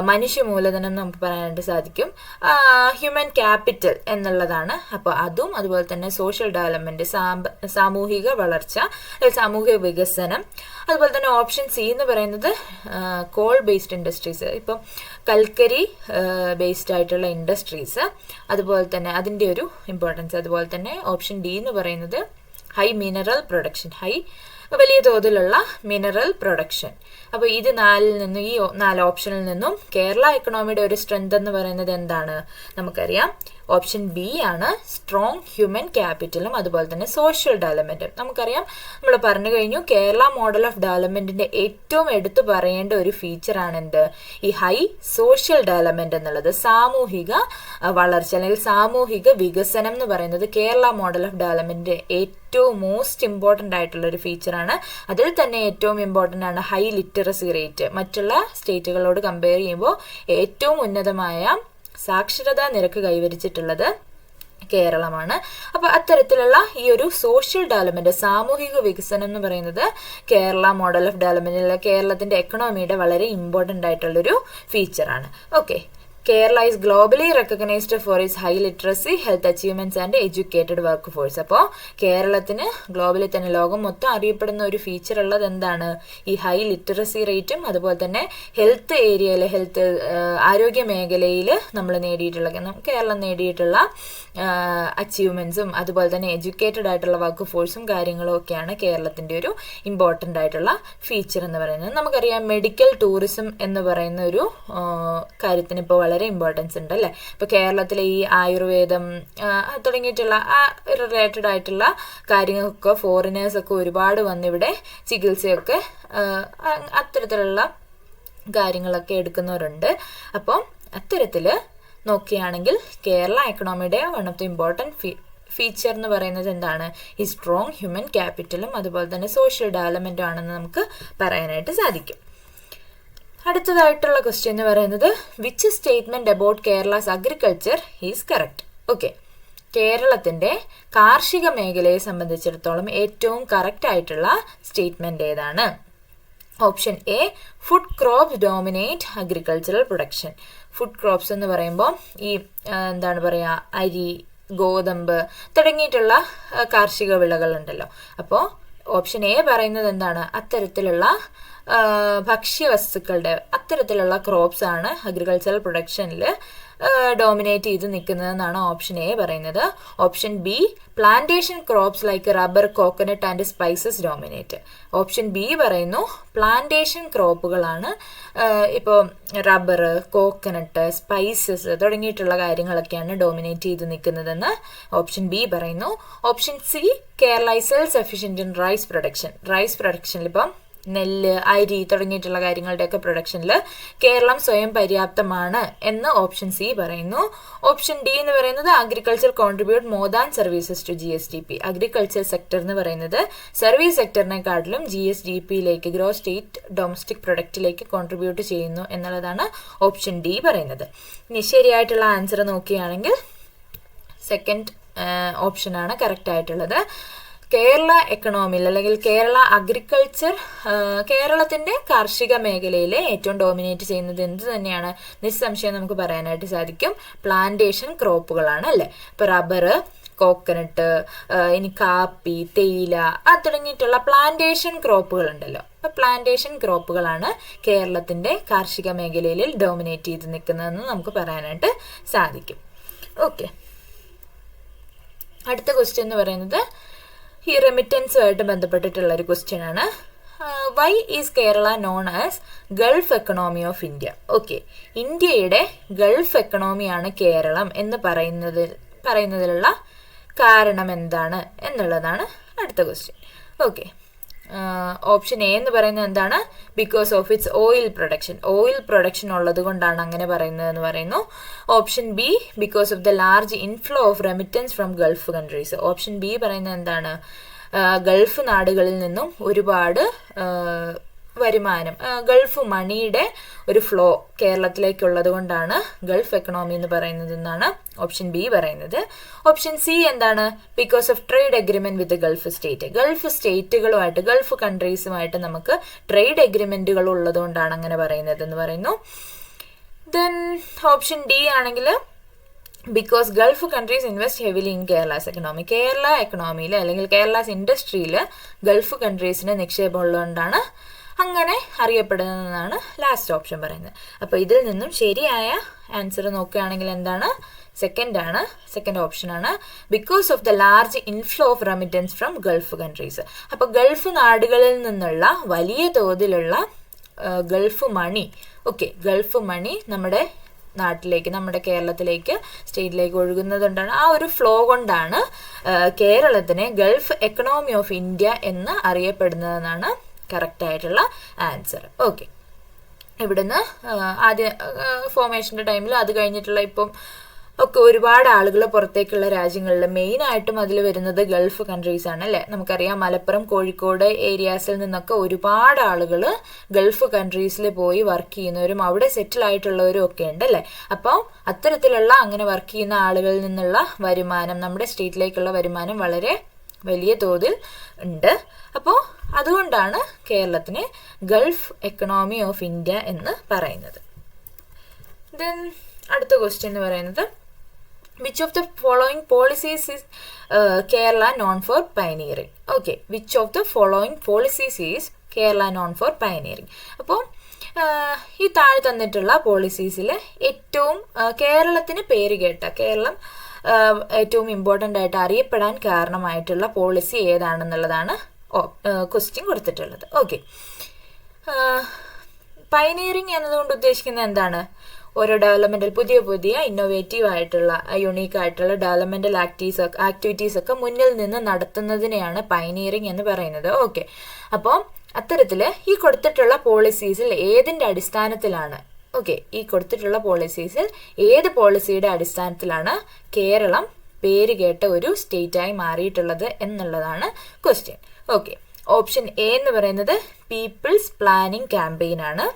മനുഷ്യ മൂലധനം നമുക്ക് പറയാനായിട്ട് സാധിക്കും. ഹ്യൂമൻ ക്യാപിറ്റൽ എന്നുള്ളതാണ്. അപ്പോൾ അതും അതുപോലെ തന്നെ സോഷ്യൽ ഡെവലപ്മെന്റ്, സാമൂഹിക വളർച്ച, സാമൂഹിക വികസനം. അതുപോലെ തന്നെ ഓപ്ഷൻ സി എന്ന് പറയുന്നത് കോൾ ബേസ്ഡ് ഇൻഡസ്ട്രീസ്, ഇപ്പം കൽക്കരി ബേസ്ഡ് ആയിട്ടുള്ള ഇൻഡസ്ട്രീസ്, അതുപോലെ തന്നെ അതിൻ്റെ ഒരു ഇമ്പോർട്ടൻസ്. അതുപോലെ തന്നെ ഓപ്ഷൻ ഡി എന്ന് പറയുന്നത് ഹൈ മിനറൽ പ്രൊഡക്ഷൻ, വലിയ തോതിലുള്ള മിനറൽ പ്രൊഡക്ഷൻ. അപ്പോൾ ഇത് ഈ 4 ഓപ്ഷനിൽ നിന്നും കേരള എക്കണോമിയുടെ ഒരു സ്ട്രെങ്ത് എന്ന് പറയുന്നത് എന്താണ്? നമുക്കറിയാം ഓപ്ഷൻ ബി ആണ്, സ്ട്രോങ് ഹ്യൂമൻ ക്യാപിറ്റലും അതുപോലെ തന്നെ സോഷ്യൽ ഡെവലപ്മെന്റും. നമുക്കറിയാം, നമ്മൾ പറഞ്ഞു കഴിഞ്ഞു, കേരള മോഡൽ ഓഫ് ഡെവലപ്മെന്റിന്റെ ഏറ്റവും എടുത്തു പറയേണ്ട ഒരു ഫീച്ചറാണ് എന്ത്? ഈ ഹൈ സോഷ്യൽ ഡെവലപ്മെന്റ് എന്നുള്ളത്. സാമൂഹിക വളർച്ച അല്ലെങ്കിൽ സാമൂഹിക വികസനം എന്ന് പറയുന്നത് കേരള മോഡൽ ഓഫ് ഡെവലപ്മെന്റിന്റെ ഏറ്റവും മോസ്റ്റ് ഇമ്പോർട്ടൻ്റ് ആയിട്ടുള്ള ഒരു ഫീച്ചറാണ്. അതിൽ തന്നെ ഏറ്റവും ഇമ്പോർട്ടൻ്റ് ആണ് ഹൈ ലിറ്ററസി റേറ്റ്. മറ്റുള്ള സ്റ്റേറ്റുകളോട് കമ്പയർ ചെയ്യുമ്പോൾ ഏറ്റവും ഉന്നതമായ സാക്ഷരതാ നിരക്ക് കൈവരിച്ചിട്ടുള്ളത് കേരളമാണ്. അപ്പോൾ അത്തരത്തിലുള്ള ഈ ഒരു സോഷ്യൽ ഡെവലപ്മെന്റ്, സാമൂഹിക വികസനം എന്ന് പറയുന്നത് കേരള മോഡൽ ഓഫ് ഡെവലപ്മെന്റിലെ കേരളത്തിന്റെ എക്കണോമിയുടെ വളരെ ഇമ്പോർട്ടൻ്റ് ആയിട്ടുള്ളൊരു ഫീച്ചറാണ്. Okay, Kerala is globally recognised for its high literacy, health achievements and educated work force. അപ്പോൾ കേരളത്തിന് ഗ്ലോബലി തന്നെ ലോകം മൊത്തം അറിയപ്പെടുന്ന ഒരു ഫീച്ചർ ഉള്ളത് എന്താണ്? ഈ ഹൈ ലിറ്ററസി റേറ്റും അതുപോലെ തന്നെ ഹെൽത്ത് ഏരിയയിൽ, ആരോഗ്യ മേഖലയിൽ നമ്മൾ കേരളം നേടിയിട്ടുള്ള അച്ചീവ്മെന്റ്സും അതുപോലെ തന്നെ എഡ്യൂക്കേറ്റഡ് ആയിട്ടുള്ള വർക്ക് ഫോഴ്സും കാര്യങ്ങളും ഒക്കെയാണ് കേരളത്തിന്റെ ഒരു ഇമ്പോർട്ടൻ്റ് ആയിട്ടുള്ള ഫീച്ചർ എന്ന് പറയുന്നത്. നമുക്കറിയാം, മെഡിക്കൽ ടൂറിസം എന്ന് പറയുന്ന ഒരു കാര്യത്തിന് ഇപ്പോൾ വളരെ ഇമ്പോർട്ടൻസ് ഉണ്ട് അല്ലേ? ഇപ്പോൾ കേരളത്തിലെ ഈ ആയുർവേദം തുടങ്ങിയിട്ടുള്ള റിലേറ്റഡ് ആയിട്ടുള്ള കാര്യങ്ങളൊക്കെ ഫോറിനേഴ്സൊക്കെ ഒരുപാട് വന്നിവിടെ ചികിത്സയൊക്കെ അത്തരത്തിലുള്ള കാര്യങ്ങളൊക്കെ എടുക്കുന്നവരുണ്ട്. അപ്പം അത്തരത്തിൽ നോക്കുകയാണെങ്കിൽ കേരള എക്കണോമിയുടെ one of the important feature എന്ന് പറയുന്നത് എന്താണ്? ഈ സ്ട്രോങ് ഹ്യൂമൻ ക്യാപിറ്റലും അതുപോലെ തന്നെ സോഷ്യൽ ഡെവലപ്മെന്റും ആണെന്ന് നമുക്ക് പറയാനായിട്ട് സാധിക്കും. അടുത്തതായിട്ടുള്ള ക്വസ്റ്റ്യൻ എന്ന് പറയുന്നത് which statement about Kerala's agriculture is correct? Okay, കേരളത്തിന്റെ കാർഷിക മേഖലയെ സംബന്ധിച്ചിടത്തോളം ഏറ്റവും കറക്റ്റ് ആയിട്ടുള്ള സ്റ്റേറ്റ്മെന്റ് ഏതാണ്? Option A food crops dominate agricultural production. Food crops എന്ന് പറയുമ്പോൾ ഈ എന്താണ് പറയുക, അരി, ഗോതമ്പ് തുടങ്ങിയിട്ടുള്ള കാർഷിക വിളകൾ ഉണ്ടല്ലോ. അപ്പോൾ ഓപ്ഷൻ എ പറയുന്നത് എന്താണ്? അത്തരത്തിലുള്ള ഭക്ഷ്യവസ്തുക്കളുടെ അത്തരത്തിലുള്ള ക്രോപ്സ് ആണ് അഗ്രികൾച്ചറൽ പ്രൊഡക്ഷനിൽ ഡോമിനേറ്റ് ചെയ്ത് നിൽക്കുന്നതെന്നാണ് ഓപ്ഷൻ എ പറയുന്നത്. Option B plantation crops like rubber, coconut and spices dominate. Option B പറയുന്നു പ്ലാന്റേഷൻ ക്രോപ്പുകളാണ് ഇപ്പോൾ റബ്ബർ, കോക്കനട്ട്, സ്പൈസസ് തുടങ്ങിയിട്ടുള്ള കാര്യങ്ങളൊക്കെയാണ് ഡോമിനേറ്റ് ചെയ്ത് നിൽക്കുന്നതെന്ന് ഓപ്ഷൻ ബി പറയുന്നു. Option C Kerala is self sufficient in rice പ്രൊഡക്ഷനിൽ ഇപ്പം നെല്ല്, അരി തുടങ്ങിയിട്ടുള്ള കാര്യങ്ങളുടെയൊക്കെ പ്രൊഡക്ഷനിൽ കേരളം സ്വയം പര്യാപ്തമാണ് എന്ന് ഓപ്ഷൻ സി പറയുന്നു. ഓപ്ഷൻ ഡി എന്ന് പറയുന്നത് agriculture contribute more than services to GSDP. Agriculture sector എന്ന് പറയുന്നത് സർവീസ് സെക്ടറിനെക്കാട്ടിലും GSDPയിലേക്ക്, ഗ്രോസ് സ്റ്റേറ്റ് ഡൊമസ്റ്റിക് പ്രൊഡക്റ്റിലേക്ക് കോൺട്രിബ്യൂട്ട് ചെയ്യുന്നു എന്നുള്ളതാണ് ഓപ്ഷൻ ഡി പറയുന്നത്. ഇനി ശരിയായിട്ടുള്ള ആൻസർ നോക്കുകയാണെങ്കിൽ സെക്കൻഡ് ഓപ്ഷനാണ് കറക്റ്റ് ആയിട്ടുള്ളത്. കേരള എക്കണോമിയിൽ അല്ലെങ്കിൽ കേരള അഗ്രികൾച്ചർ, കേരളത്തിന്റെ കാർഷിക മേഖലയിൽ ഏറ്റവും ഡോമിനേറ്റ് ചെയ്യുന്നത് എന്ത് തന്നെയാണ്? നിസ്സംശയം നമുക്ക് പറയാനായിട്ട് സാധിക്കും പ്ലാന്റേഷൻ ക്രോപ്പുകളാണ് അല്ലേ? ഇപ്പൊ റബ്ബർ, കോക്കനട്ട്, ഇനി കാപ്പി, തേയില തുടങ്ങിയിട്ടുള്ള പ്ലാന്റേഷൻ ക്രോപ്പുകൾ ഉണ്ടല്ലോ. അപ്പൊ പ്ലാന്റേഷൻ ക്രോപ്പുകളാണ് കേരളത്തിന്റെ കാർഷിക മേഖലയിൽ ഡോമിനേറ്റ് ചെയ്ത് നിൽക്കുന്നതെന്ന് നമുക്ക് പറയാനായിട്ട് സാധിക്കും. ഓക്കെ, അടുത്ത ക്വസ്റ്റ്യൻ എന്ന് പറയുന്നത് ഈ റെമിറ്റൻസുമായിട്ട് ബന്ധപ്പെട്ടിട്ടുള്ള ഒരു ക്വസ്റ്റ്യൻ ആണ്. Why is Kerala known as gulf economy of India? ഓക്കെ, ഇന്ത്യയുടെ ഗൾഫ് എക്കണോമിയാണ് കേരളം എന്ന് പറയുന്നതിലുള്ള കാരണം എന്താണ് എന്നുള്ളതാണ് അടുത്ത ക്വസ്റ്റ്യൻ. ഓക്കെ, ഓപ്ഷൻ എ എന്ന് പറയുന്നത് എന്താണ്? Because of its oil production ഉള്ളത് കൊണ്ടാണ് അങ്ങനെ പറയുന്നത് എന്ന് പറയുന്നു. Option B, because of the large inflow of remittance from Gulf countries. Option B പറയുന്നത് എന്താണ്? ഗൾഫ് നാടുകളിൽ നിന്നും ഒരുപാട് വരുമാനം, ഗൾഫ് മണിയുടെ ഒരു ഫ്ലോ കേരളത്തിലേക്കുള്ളത് കൊണ്ടാണ് ഗൾഫ് എക്കണോമി എന്ന് പറയുന്നത് എന്നാണ് ഓപ്ഷൻ ബി പറയുന്നത്. ഓപ്ഷൻ സി എന്താണ്? Because of trade agreement with Gulf സ്റ്റേറ്റുകളുമായിട്ട്, ഗൾഫ് കൺട്രീസുമായിട്ട് നമുക്ക് ട്രേഡ് അഗ്രിമെന്റുകൾ ഉള്ളത് കൊണ്ടാണ് അങ്ങനെ പറയുന്നത് എന്ന് പറയുന്നു. ദെൻ ഓപ്ഷൻ ഡി ആണെങ്കിൽ because Gulf countries invest heavily in Kerala's economy. Kerala എക്കണോമിയിൽ അല്ലെങ്കിൽ കേരളാസ് ഇൻഡസ്ട്രിയിൽ ഗൾഫ് കൺട്രീസിന് നിക്ഷേപം ഉള്ളതുകൊണ്ടാണ് അങ്ങനെ അറിയപ്പെടുന്നതെന്നാണ് ലാസ്റ്റ് ഓപ്ഷൻ പറയുന്നത്. അപ്പോൾ ഇതിൽ നിന്നും ശരിയായ ആൻസർ നോക്കുകയാണെങ്കിൽ എന്താണ്? സെക്കൻഡ് ഓപ്ഷനാണ്, because of the large inflow of remittance from Gulf countries. അപ്പോൾ ഗൾഫ് നാടുകളിൽ നിന്നുള്ള വലിയ തോതിലുള്ള ഗൾഫ് മണി നമ്മുടെ നാട്ടിലേക്ക്, നമ്മുടെ കേരളത്തിലേക്ക്, സ്റ്റേറ്റിലേക്ക് ഒഴുകുന്നതുകൊണ്ടാണ്, ആ ഒരു ഫ്ലോ കൊണ്ടാണ് കേരളത്തിനെ ഗൾഫ് എക്കണോമി ഓഫ് ഇന്ത്യ എന്ന് അറിയപ്പെടുന്നതെന്നാണ് കറക്റ്റ് ആയിട്ടുള്ള ആൻസർ. ഓക്കെ, ഇവിടുന്ന് ആദ്യ ഫോർമേഷൻ്റെ ടൈമിൽ, അത് കഴിഞ്ഞിട്ടുള്ള ഇപ്പം ഒക്കെ ഒരുപാട് ആളുകൾ പുറത്തേക്കുള്ള രാജ്യങ്ങളിൽ, മെയിനായിട്ടും അതിൽ വരുന്നത് ഗൾഫ് കൺട്രീസ് ആണ് അല്ലേ. നമുക്കറിയാം മലപ്പുറം, കോഴിക്കോട് ഏരിയാസിൽ നിന്നൊക്കെ ഒരുപാട് ആളുകൾ ഗൾഫ് കൺട്രീസിൽ പോയി വർക്ക് ചെയ്യുന്നവരും അവിടെ സെറ്റിൽ ആയിട്ടുള്ളവരും ഒക്കെ ഉണ്ട് അല്ലേ. അപ്പോൾ അത്തരത്തിലുള്ള അങ്ങനെ വർക്ക് ചെയ്യുന്ന ആളുകളിൽ നിന്നുള്ള വരുമാനം, നമ്മുടെ സ്റ്റേറ്റിലേക്കുള്ള വരുമാനം വളരെ വലിയ തോതിൽ ഉണ്ട്. അപ്പോൾ അതുകൊണ്ടാണ് കേരളത്തിന് ഗൾഫ് എക്കണോമി ഓഫ് ഇന്ത്യ എന്ന് പറയുന്നത്. ദെൻ അടുത്ത ക്വസ്റ്റ്യൻ എന്ന് പറയുന്നത്, which of the following policies is Kerala known for pioneering? Okay, which of the following policies is Kerala known for pioneering? അപ്പോൾ ഈ താഴെ തന്നിട്ടുള്ള പോളിസീസിൽ ഏറ്റവും കേരളത്തിന് പേര് കേട്ട, കേരളം ഏറ്റവും ഇമ്പോർട്ടൻ്റ് ആയിട്ട് അറിയപ്പെടാൻ കാരണമായിട്ടുള്ള പോളിസി ഏതാണെന്നുള്ളതാണ് ക്വസ്റ്റ്യൻ കൊടുത്തിട്ടുള്ളത്. ഓക്കെ, പയനിയറിംഗ് എന്നതുകൊണ്ട് ഉദ്ദേശിക്കുന്നത് എന്താണ്? ഓരോ ഡെവലപ്മെന്റൽ പുതിയ ഇന്നോവേറ്റീവ് ആയിട്ടുള്ള, യുണീക്ക് ആയിട്ടുള്ള ഡെവലപ്മെന്റൽ ആക്ടിവിറ്റീസ് ഒക്കെ മുന്നിൽ നിന്ന് നടത്തുന്നതിനെയാണ് പയനിയറിംഗ് എന്ന് പറയുന്നത്. ഓക്കെ, അപ്പോൾ അത്തരത്തിൽ ഈ കൊടുത്തിട്ടുള്ള പോളിസീസിൽ ഏതിന്റെ അടിസ്ഥാനത്തിലാണ്, ഈ കൊടുത്തിട്ടുള്ള പോളിസീസിൽ ഏത് പോളിസിയുടെ അടിസ്ഥാനത്തിലാണ് കേരളം പേര് കേട്ട ഒരു സ്റ്റേറ്റായി മാറിയിട്ടുള്ളത് എന്നുള്ളതാണ് ക്വസ്റ്റ്യൻ. ഓക്കെ, ഓപ്ഷൻ എ എന്ന് പറയുന്നത് പീപ്പിൾസ് പ്ലാനിംഗ് ക്യാമ്പയിൻ ആണ്.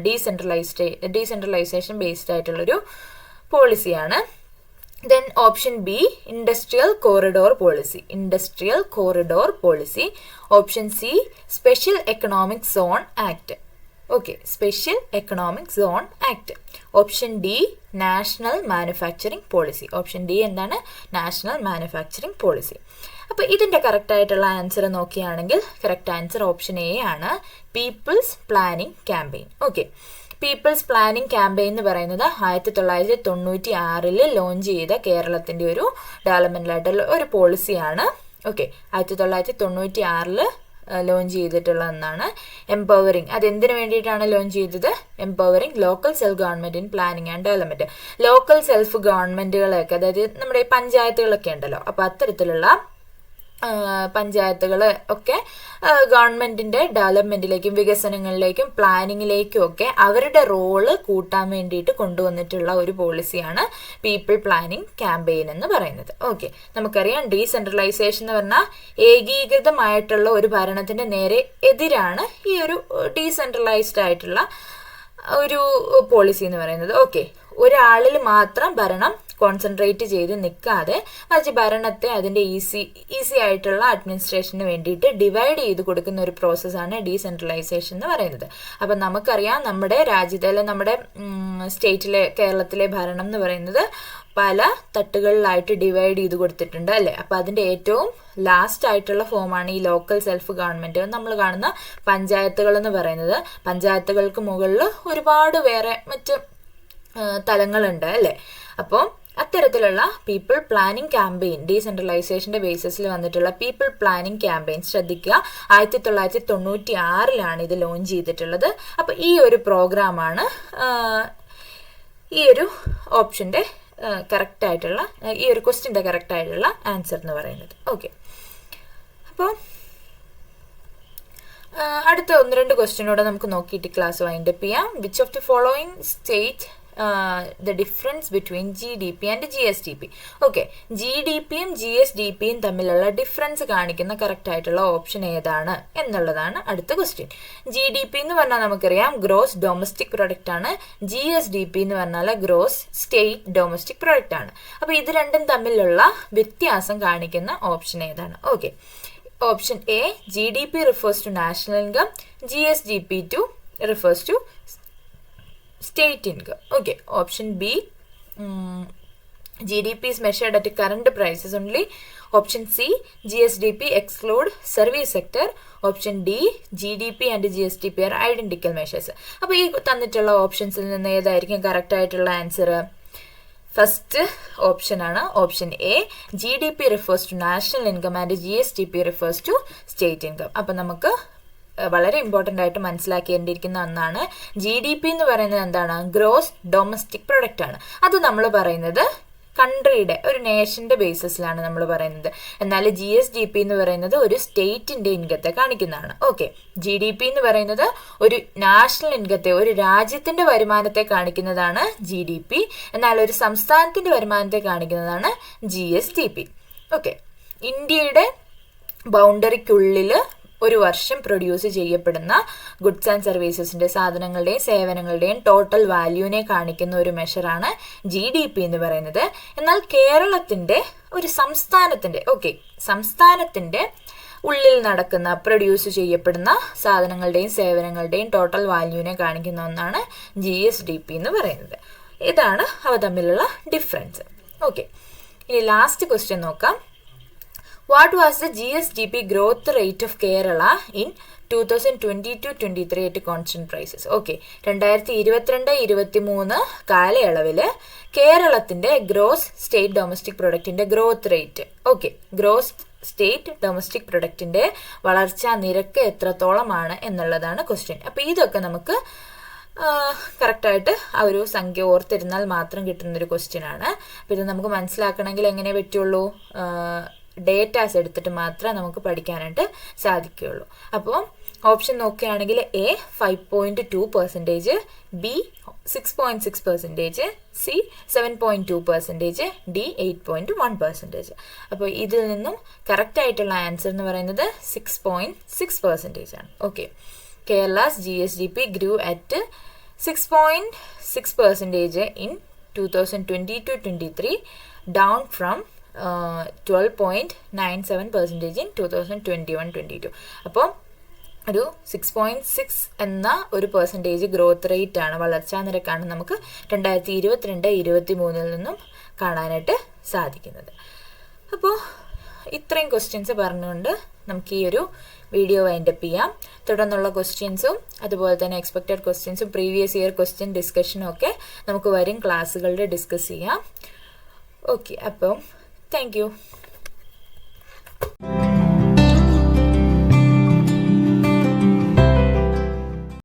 ഡീസെൻട്രലൈസേഷൻ ബേസ്ഡ് ആയിട്ടുള്ളൊരു പോളിസിയാണ്. Then option B industrial corridor policy. Option C special economic zone act. Special economic zone act. Option D national manufacturing policy. Option D എന്താണ്? National manufacturing policy. അപ്പോൾ ഇതിന്റെ correct ആയിട്ടുള്ള answer നോക്കുകയാണെങ്കിൽ correct answer option A ആണ്, people's planning campaign. People's planning campaign എന്ന് പറയുന്നത് 1996 launch ചെയ്ത കേരളത്തിന്റെ ഒരു ഡെവലപ്മെന്റൽ ആയിട്ടുള്ള ഒരു പോളിസിയാണ്. 1996 ലോഞ്ച് ചെയ്തിട്ടുള്ള ഒന്നാണ് എംപവറിംഗ്. അതെന്തിനു വേണ്ടിയിട്ടാണ് ലോഞ്ച് ചെയ്തത്? Empowering local self government in planning and development. Local self ഗവൺമെന്റുകളെയൊക്കെ, അതായത് നമ്മുടെ പഞ്ചായത്തുകളൊക്കെ ഉണ്ടല്ലോ, അപ്പൊ അത്തരത്തിലുള്ള പഞ്ചായത്തുകൾ ഒക്കെ ഗവൺമെന്റിന്റെ ഡെവലപ്മെന്റിലേക്കും വികസനങ്ങളിലേക്കും പ്ലാനിങ്ങിലേക്കും ഒക്കെ അവരുടെ റോള് കൂട്ടാൻ വേണ്ടിയിട്ട് കൊണ്ടുവന്നിട്ടുള്ള ഒരു പോളിസിയാണ് പീപ്പിൾ പ്ലാനിംഗ് ക്യാമ്പയിൻ എന്ന് പറയുന്നത്. നമുക്കറിയാം ഡീസെൻട്രലൈസേഷൻ എന്ന് പറഞ്ഞാൽ ഏകീകൃതമായിട്ടുള്ള ഒരു ഭരണത്തിന്റെ നേരെ എതിരാണ് ഈ ഒരു ഡീസെൻട്രലൈസ്ഡ് ആയിട്ടുള്ള ഒരു പോളിസി എന്ന് പറയുന്നത്. ഒരാളിൽ മാത്രം ഭരണം കോൺസെൻട്രേറ്റ് ചെയ്ത് നിൽക്കാതെ മറിച്ച് ഭരണത്തെ അതിന്റെ ഈസി ആയിട്ടുള്ള അഡ്മിനിസ്ട്രേഷന് വേണ്ടിയിട്ട് ഡിവൈഡ് ചെയ്ത് കൊടുക്കുന്ന ഒരു പ്രോസസ്സാണ് ഡീസെൻട്രലൈസേഷൻ എന്ന് പറയുന്നത്. അപ്പം നമുക്കറിയാം നമ്മുടെ രാജ്യത്തിലെ, നമ്മുടെ സ്റ്റേറ്റിലെ, കേരളത്തിലെ ഭരണം എന്ന് പറയുന്നത് പല തട്ടുകളിലായിട്ട് ഡിവൈഡ് ചെയ്ത് കൊടുത്തിട്ടുണ്ട് അല്ലേ. അപ്പം അതിന്റെ ഏറ്റവും ലാസ്റ്റ് ആയിട്ടുള്ള ഫോമാണ് ഈ ലോക്കൽ സെൽഫ് ഗവൺമെന്റ്. നമ്മൾ കാണുന്ന പഞ്ചായത്തുകൾ എന്ന് പറയുന്നത്, പഞ്ചായത്തുകൾക്ക് മുകളിൽ ഒരുപാട് വേറെ മറ്റ് തലങ്ങളുണ്ട് അല്ലേ. അപ്പോൾ അത്തരത്തിലുള്ള പീപ്പിൾ പ്ലാനിങ് ക്യാമ്പയിൻ, ഡീസെൻട്രലൈസേഷന്റെ ബേസിസിൽ വന്നിട്ടുള്ള പീപ്പിൾ പ്ലാനിങ് ക്യാമ്പയിൻ ശ്രദ്ധിക്കുക, 1996 ഇത് ലോഞ്ച് ചെയ്തിട്ടുള്ളത്. അപ്പൊ ഈ ഒരു പ്രോഗ്രാമാണ് ഈ ഒരു ഓപ്ഷന്റെ കറക്റ്റ് ആയിട്ടുള്ള, ഈ ഒരു ക്വസ്റ്റ്യന്റെ കറക്റ്റ് ആയിട്ടുള്ള ആൻസർ എന്ന് പറയുന്നത്. ഓക്കെ, അപ്പോൾ അടുത്ത 1-2 ക്വസ്റ്റ്യനോടെ നമുക്ക് നോക്കിയിട്ട് ക്ലാസ് വൈൻഡപ്പ് ചെയ്യാം. Which of the following state the difference between GDP and GSDP. Okay, GDPയും GSDPയും തമ്മിലുള്ള ഡിഫറൻസ് കാണിക്കുന്ന കറക്റ്റ് ആയിട്ടുള്ള ഓപ്ഷൻ ഏതാണ് എന്നുള്ളതാണ് അടുത്ത ക്വസ്റ്റ്യൻ. GDP എന്ന് പറഞ്ഞാൽ നമുക്കറിയാം ഗ്രോസ് ഡൊമസ്റ്റിക് പ്രൊഡക്റ്റ് ആണ്. GSDP എന്ന് പറഞ്ഞാൽ ഗ്രോസ് സ്റ്റേറ്റ് ഡൊമസ്റ്റിക് പ്രൊഡക്റ്റ് ആണ്. അപ്പൊ ഇത് രണ്ടും തമ്മിലുള്ള വ്യത്യാസം കാണിക്കുന്ന ഓപ്ഷൻ ഏതാണ്? Okay, option A GDP refers to national income, GSDP refers to state income. Okay, option B GDP is measured at current prices only. Option C GSDP exclude service sector. Option D GDP and GSDP are identical measures. അപ്പോൾ ഈ തന്നിട്ടുള്ള ഓപ്ഷൻസിൽ നിന്ന് ഏതായിരിക്കും correct ആയിട്ടുള്ള answer? First option ആണ് option A, GDP refers to national income and GSDP refers to state income. അപ്പൊ നമുക്ക് വളരെ ഇമ്പോർട്ടൻ്റ് ആയിട്ട് മനസ്സിലാക്കേണ്ടിയിരിക്കുന്ന ഒന്നാണ്, GDP എന്ന് പറയുന്നത് എന്താണ്? ഗ്രോസ് ഡൊമസ്റ്റിക് പ്രൊഡക്റ്റ് ആണ്. അത് നമ്മൾ പറയുന്നത് കൺട്രിയുടെ, ഒരു നേഷന്റെ ബേസിസിലാണ് നമ്മൾ പറയുന്നത്. എന്നാൽ GSDP എന്ന് പറയുന്നത് ഒരു സ്റ്റേറ്റിന്റെ ഇൻകത്തെ കാണിക്കുന്നതാണ്. ഓക്കെ, GDP എന്ന് പറയുന്നത് ഒരു നാഷണൽ ഇൻകത്തെ, ഒരു രാജ്യത്തിന്റെ വരുമാനത്തെ കാണിക്കുന്നതാണ് GDP. എന്നാൽ ഒരു സംസ്ഥാനത്തിന്റെ വരുമാനത്തെ കാണിക്കുന്നതാണ് GSDP. ഓക്കെ, ഇന്ത്യയുടെ ബൗണ്ടറിക്കുള്ളിൽ ഒരു വർഷം പ്രൊഡ്യൂസ് ചെയ്യപ്പെടുന്ന ഗുഡ്സ് ആൻഡ് സർവീസസിന്റെ, സാധനങ്ങളുടെയും സേവനങ്ങളുടെയും ടോട്ടൽ വാല്യൂവിനെ കാണിക്കുന്ന ഒരു മെഷറാണ് GDP എന്ന് പറയുന്നത്. എന്നാൽ കേരളത്തിന്റെ, ഒരു സംസ്ഥാനത്തിന്റെ, സംസ്ഥാനത്തിന്റെ ഉള്ളിൽ നടക്കുന്ന, പ്രൊഡ്യൂസ് ചെയ്യപ്പെടുന്ന സാധനങ്ങളുടെയും സേവനങ്ങളുടെയും ടോട്ടൽ വാല്യൂവിനെ കാണിക്കുന്ന ഒന്നാണ് GSDP എന്ന് പറയുന്നത്. ഇതാണ് അവ തമ്മിലുള്ള ഡിഫറൻസ്. ഓക്കെ, ഇനി ലാസ്റ്റ് ക്വസ്റ്റ്യൻ നോക്കാം. What was the GSDP growth rate of Kerala in 2022-23 at constant prices? Okay, 2022-23 കാലയളവില് കേരളത്തിന്റെ ഗ്രോസ് സ്റ്റേറ്റ് ഡൊമസ്റ്റിക് പ്രൊഡക്റ്റിന്റെ growth rate, gross state domestic പ്രൊഡക്റ്റിന്റെ വളർച്ചാ നിരക്ക് എത്രത്തോളമാണ് എന്നുള്ളതാണ് ക്വസ്റ്റ്യൻ. അപ്പൊ ഇതൊക്കെ നമുക്ക് കറക്റ്റായിട്ട് ആ ഒരു സംഖ്യ ഓർത്തിരുന്നാൽ മാത്രം കിട്ടുന്നൊരു ക്വസ്റ്റ്യൻ ആണ്. അപ്പൊ ഇത് നമുക്ക് മനസ്സിലാക്കണമെങ്കിൽ എങ്ങനെ പറ്റുള്ളൂ? ഡേറ്റാസ് എടുത്തിട്ട് മാത്രമേ നമുക്ക് പഠിക്കാനായിട്ട് സാധിക്കുകയുള്ളൂ. അപ്പോൾ ഓപ്ഷൻ നോക്കുകയാണെങ്കിൽ എ 5.2%, ബി 6.6%, സി 7.2%, ഡി 8.1%. അപ്പോൾ ഇതിൽ നിന്നും കറക്റ്റ് ആയിട്ടുള്ള ആൻസർ എന്ന് പറയുന്നത് 6.6% ആണ്. Okay, Kerala's GSDP grew at 6.6% in 2022-23, down from 12.97% in 2021-22. അപ്പോൾ ഒരു 6.6 എന്ന ഒരു പെർസെൻറ്റേജ് ഗ്രോത്ത് റേറ്റ് ആണ്, വളർച്ചാ നിരക്കാണ് നമുക്ക് 2022-23 നിന്നും കാണാനായിട്ട് സാധിക്കുന്നത്. അപ്പോൾ ഇത്രയും ക്വസ്റ്റ്യൻസ് പറഞ്ഞുകൊണ്ട് നമുക്ക് ഈ ഒരു വീഡിയോ വൈൻഡപ്പ് ചെയ്യാം. തുടർന്നുള്ള ക്വസ്റ്റ്യൻസും അതുപോലെ തന്നെ എക്സ്പെക്റ്റഡ് ക്വസ്റ്റ്യൻസും പ്രീവിയസ് ഇയർ ക്വസ്റ്റ്യൻ ഡിസ്കഷനും ഒക്കെ നമുക്ക് വരും ക്ലാസ്സുകളിൽ ഡിസ്കസ് ചെയ്യാം. ഓക്കെ, അപ്പം താങ്ക് യു.